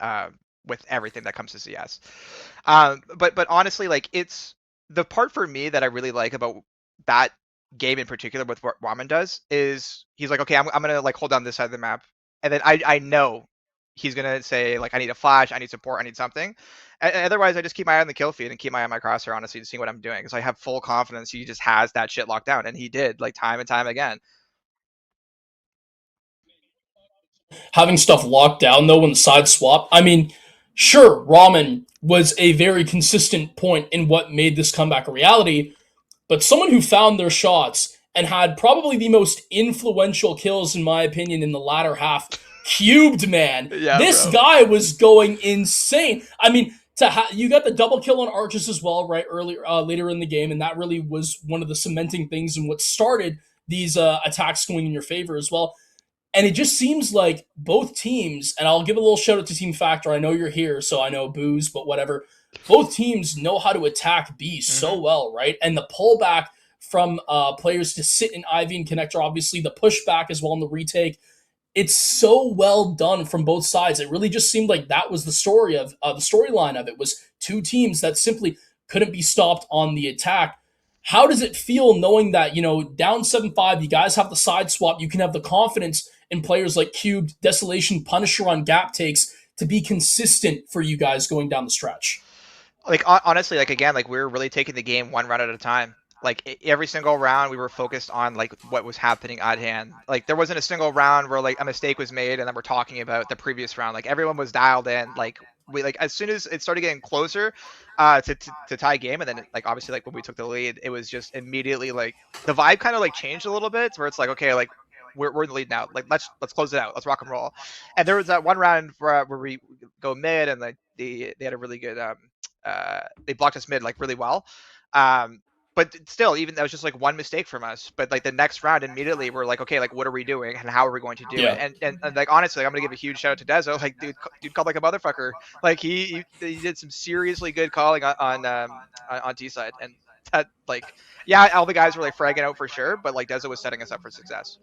with everything that comes to CS. But honestly, like it's the part for me that I really like about that game in particular with what Ramen does is he's like, okay, I'm gonna like hold down this side of the map, and then I know he's gonna say like, I need a flash, I need support, I need something. And otherwise, I just keep my eye on the kill feed and keep my eye on my crosshair, honestly, to see what I'm doing, because I have full confidence he just has that shit locked down, and he did, like, time and time again. Having stuff locked down though when the sides swap. I mean, sure, Ramen was a very consistent point in what made this comeback a reality, but someone who found their shots and had probably the most influential kills, in my opinion, in the latter half, cubed, man. Yeah, This bro. guy was going insane. I mean, you got the double kill on Arches as well, right? Earlier, later in the game, and that really was one of the cementing things and what started these attacks going in your favor as well. And it just seems like both teams, and I'll give a little shout out to Team Factor. I know you're here, so I know booze, but whatever. Both teams know how to attack B so well, right? And the pullback from players to sit in Ivy and Connector, obviously the pushback as well in the retake. It's so well done from both sides. It really just seemed like that was the story of the storyline of it was two teams that simply couldn't be stopped on the attack. How does it feel knowing that, down 7-5, you guys have the side swap, you can have the confidence in players like Cubed, Desolation, Punisher on gap takes to be consistent for you guys going down the stretch? Like, honestly, like, again, like, we were really taking the game one round at a time. Like, every single round we were focused on like what was happening at hand. Like, there wasn't a single round where like a mistake was made and then we're talking about the previous round. Like, everyone was dialed in. Like, we, like, as soon as it started getting closer to tie game, and then like obviously like when we took the lead, it was just immediately like the vibe kind of like changed a little bit, where it's like, okay, like we're in the lead now. Like, let's close it out. Let's rock and roll. And there was that one round where we go mid, and like they had a really good they blocked us mid like really well. But still, even that was just like one mistake from us. But like the next round, immediately we're like, okay, like what are we doing and how are we going to do it? Yeah. And like honestly, like, I'm gonna give a huge shout out to Dezo. Like, dude called like a motherfucker. Like he did some seriously good calling on T side, and that, like, yeah, all the guys were like fragging out for sure, but like Dezo was setting us up for success.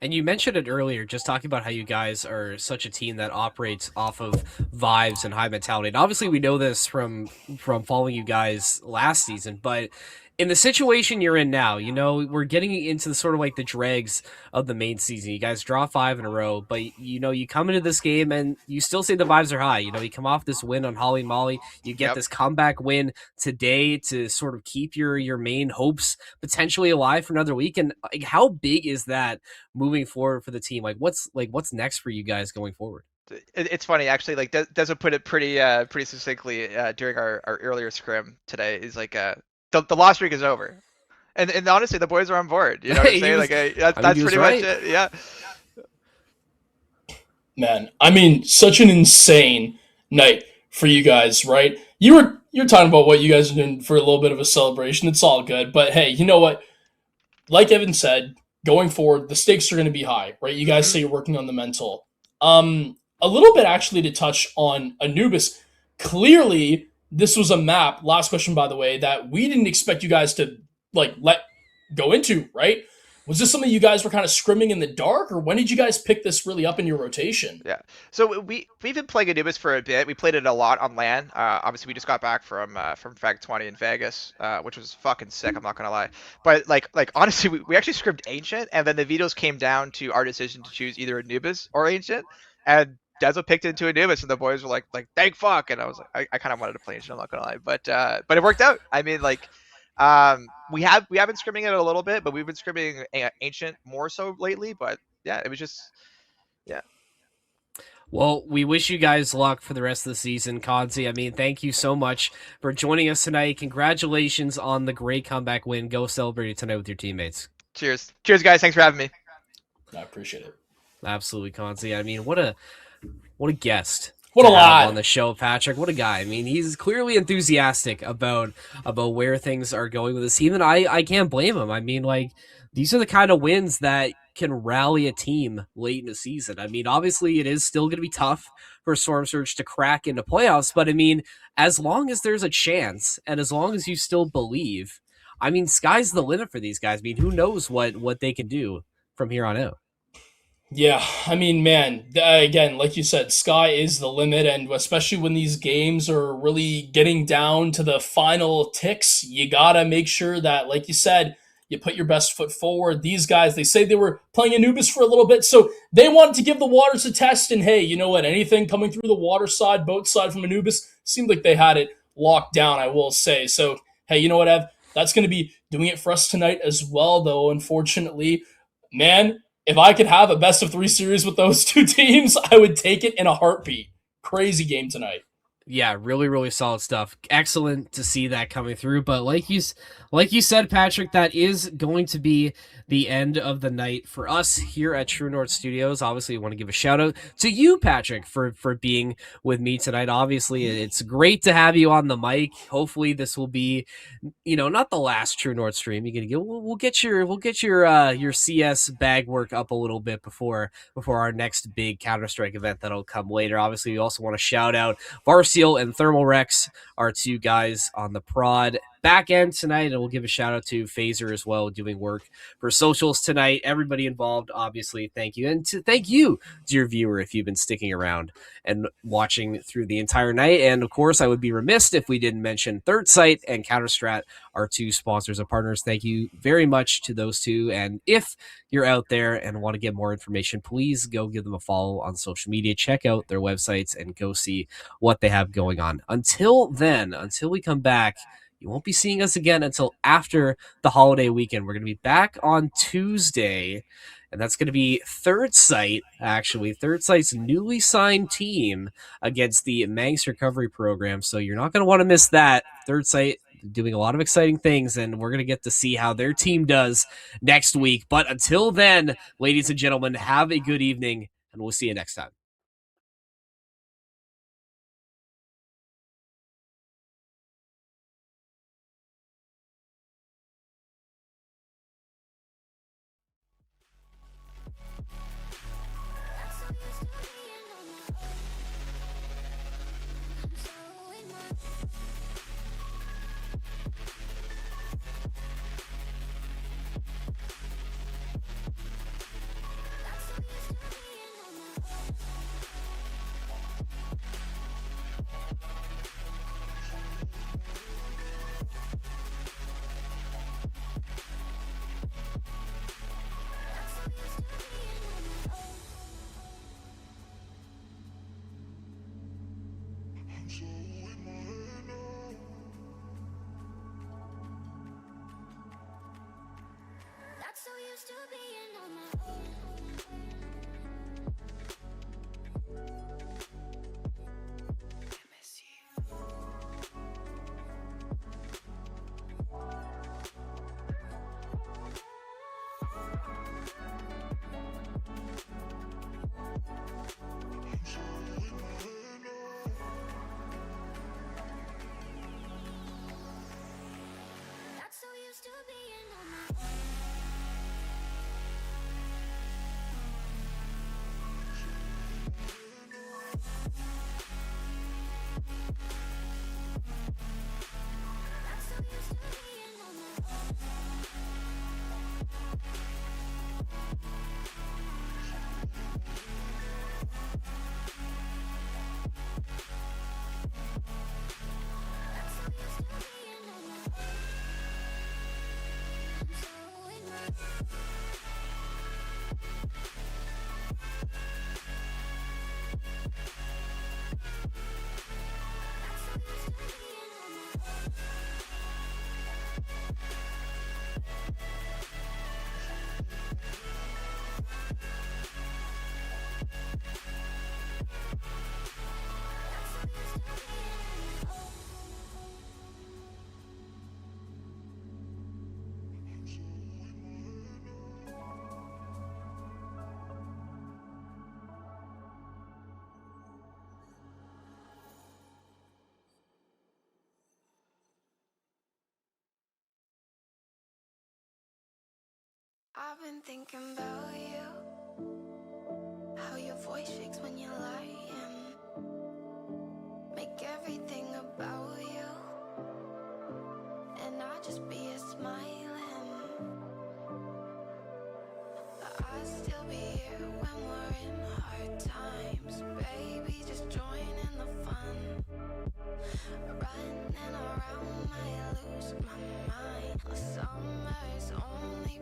And you mentioned it earlier, just talking about how you guys are such a team that operates off of vibes and high mentality. And obviously, we know this from following you guys last season, but in the situation you're in now, we're getting into the sort of like the dregs of the main season. You guys draw 5 in a row, but you come into this game and you still say the vibes are high. You come off this win on Holly Molly. You get this comeback win today to sort of keep your main hopes potentially alive for another week. And like, how big is that moving forward for the team? What's next for you guys going forward? It's funny actually. Like, Dezo put it pretty succinctly during our earlier scrim today. Is like the loss streak is over, and honestly, the boys are on board. You know what I'm saying? Like, that's pretty much it. Yeah. Man, I mean, such an insane night for you guys, right? You're talking about what you guys are doing for a little bit of a celebration. It's all good, but hey, you know what? Like Evan said, going forward, the stakes are going to be high, right? You guys say you're working on the mental. A little bit actually to touch on Anubis. Clearly, this was a map. Last question, by the way, that we didn't expect you guys to like let go into, right? Was this something you guys were kind of scrimming in the dark, or when did you guys pick this really up in your rotation? Yeah. So we've been playing Anubis for a bit. We played it a lot on LAN. Obviously, we just got back from Fag 20 in Vegas, which was fucking sick. I'm not gonna lie. But like honestly, we actually scripted Ancient, and then the vetoes came down to our decision to choose either Anubis or Ancient, and Dezo picked into Anubis, and the boys were like thank fuck, and I was like, I kind of wanted to play Ancient. I'm not gonna lie, but it worked out. I mean, like. We have been scrimming it a little bit, but we've been scrimming Ancient more so lately. But yeah, it was just, yeah. Well, we wish you guys luck for the rest of the season, Konzi. I mean, thank you so much for joining us tonight. Congratulations on the great comeback win. Go celebrate it tonight with your teammates. Cheers, guys. Thanks for having me. I appreciate it. Absolutely, Konzi. I mean, what a guest. What a lad on the show, Patrick. What a guy. I mean, he's clearly enthusiastic about where things are going with this team, and I can't blame him. I mean, like, these are the kind of wins that can rally a team late in the season. I mean, obviously, it is still going to be tough for Storm Surge to crack into playoffs, but I mean, as long as there's a chance, and as long as you still believe, I mean, sky's the limit for these guys. I mean, who knows what they can do from here on out. Yeah, I mean, man, again, like you said, sky is the limit, and especially when these games are really getting down to the final ticks, you gotta make sure that, like you said, You put your best foot forward. These guys, they say they were playing Anubis for a little bit, so they wanted to give the waters a test. And hey, you know what? Anything coming through the water side, boat side from Anubis seemed like they had it locked down, I will say. So, hey, you know what, Ev? That's going to be doing it for us tonight as well, though, unfortunately. Man, if I could have a best of 3 series with those two teams, I would take it in a heartbeat. Crazy game tonight. Yeah, really, really solid stuff. Excellent to see that coming through. But like you said, Patrick, that is going to be the end of the night for us here at True North Studios. Obviously, I want to give a shout out to you, Patrick, for being with me tonight. Obviously, it's great to have you on the mic. Hopefully, this will be, not the last True North stream. You're gonna get we'll get your CS bag work up a little bit before our next big Counter Strike event that'll come later. Obviously, we also want to shout out Varseal and Thermal Rex, our two guys on the prod back end tonight, and we'll give a shout out to Phaser as well, doing work for socials tonight. Everybody involved, obviously, thank you. And thank you, dear viewer, if you've been sticking around and watching through the entire night. And of course, I would be remiss if we didn't mention Third Sight and Counterstrat, our two sponsors and partners. Thank you very much to those two. And if you're out there and want to get more information, please go give them a follow on social media. Check out their websites and go see what they have going on. Until then, until we come back, you won't be seeing us again until after the holiday weekend. We're going to be back on Tuesday, and that's going to be Third Sight, actually. Third Sight's newly signed team against the Manx Recovery Program, so you're not going to want to miss that. Third Sight doing a lot of exciting things, and we're going to get to see how their team does next week. But until then, ladies and gentlemen, have a good evening, and we'll see you next time. That's so used to being on my own. I miss you. That's so used to being on my own. That's so used to being on my own. That's so used to being on my own. I'm so in my That's so used to being on my own. That's so used to being on my own. I've been thinking about you, how your voice shakes when you're lying, make everything about you, and I just be a smiling. I'd still be here when we're in hard times. Baby, just join in the fun. Running around, might lose my mind. Summer's only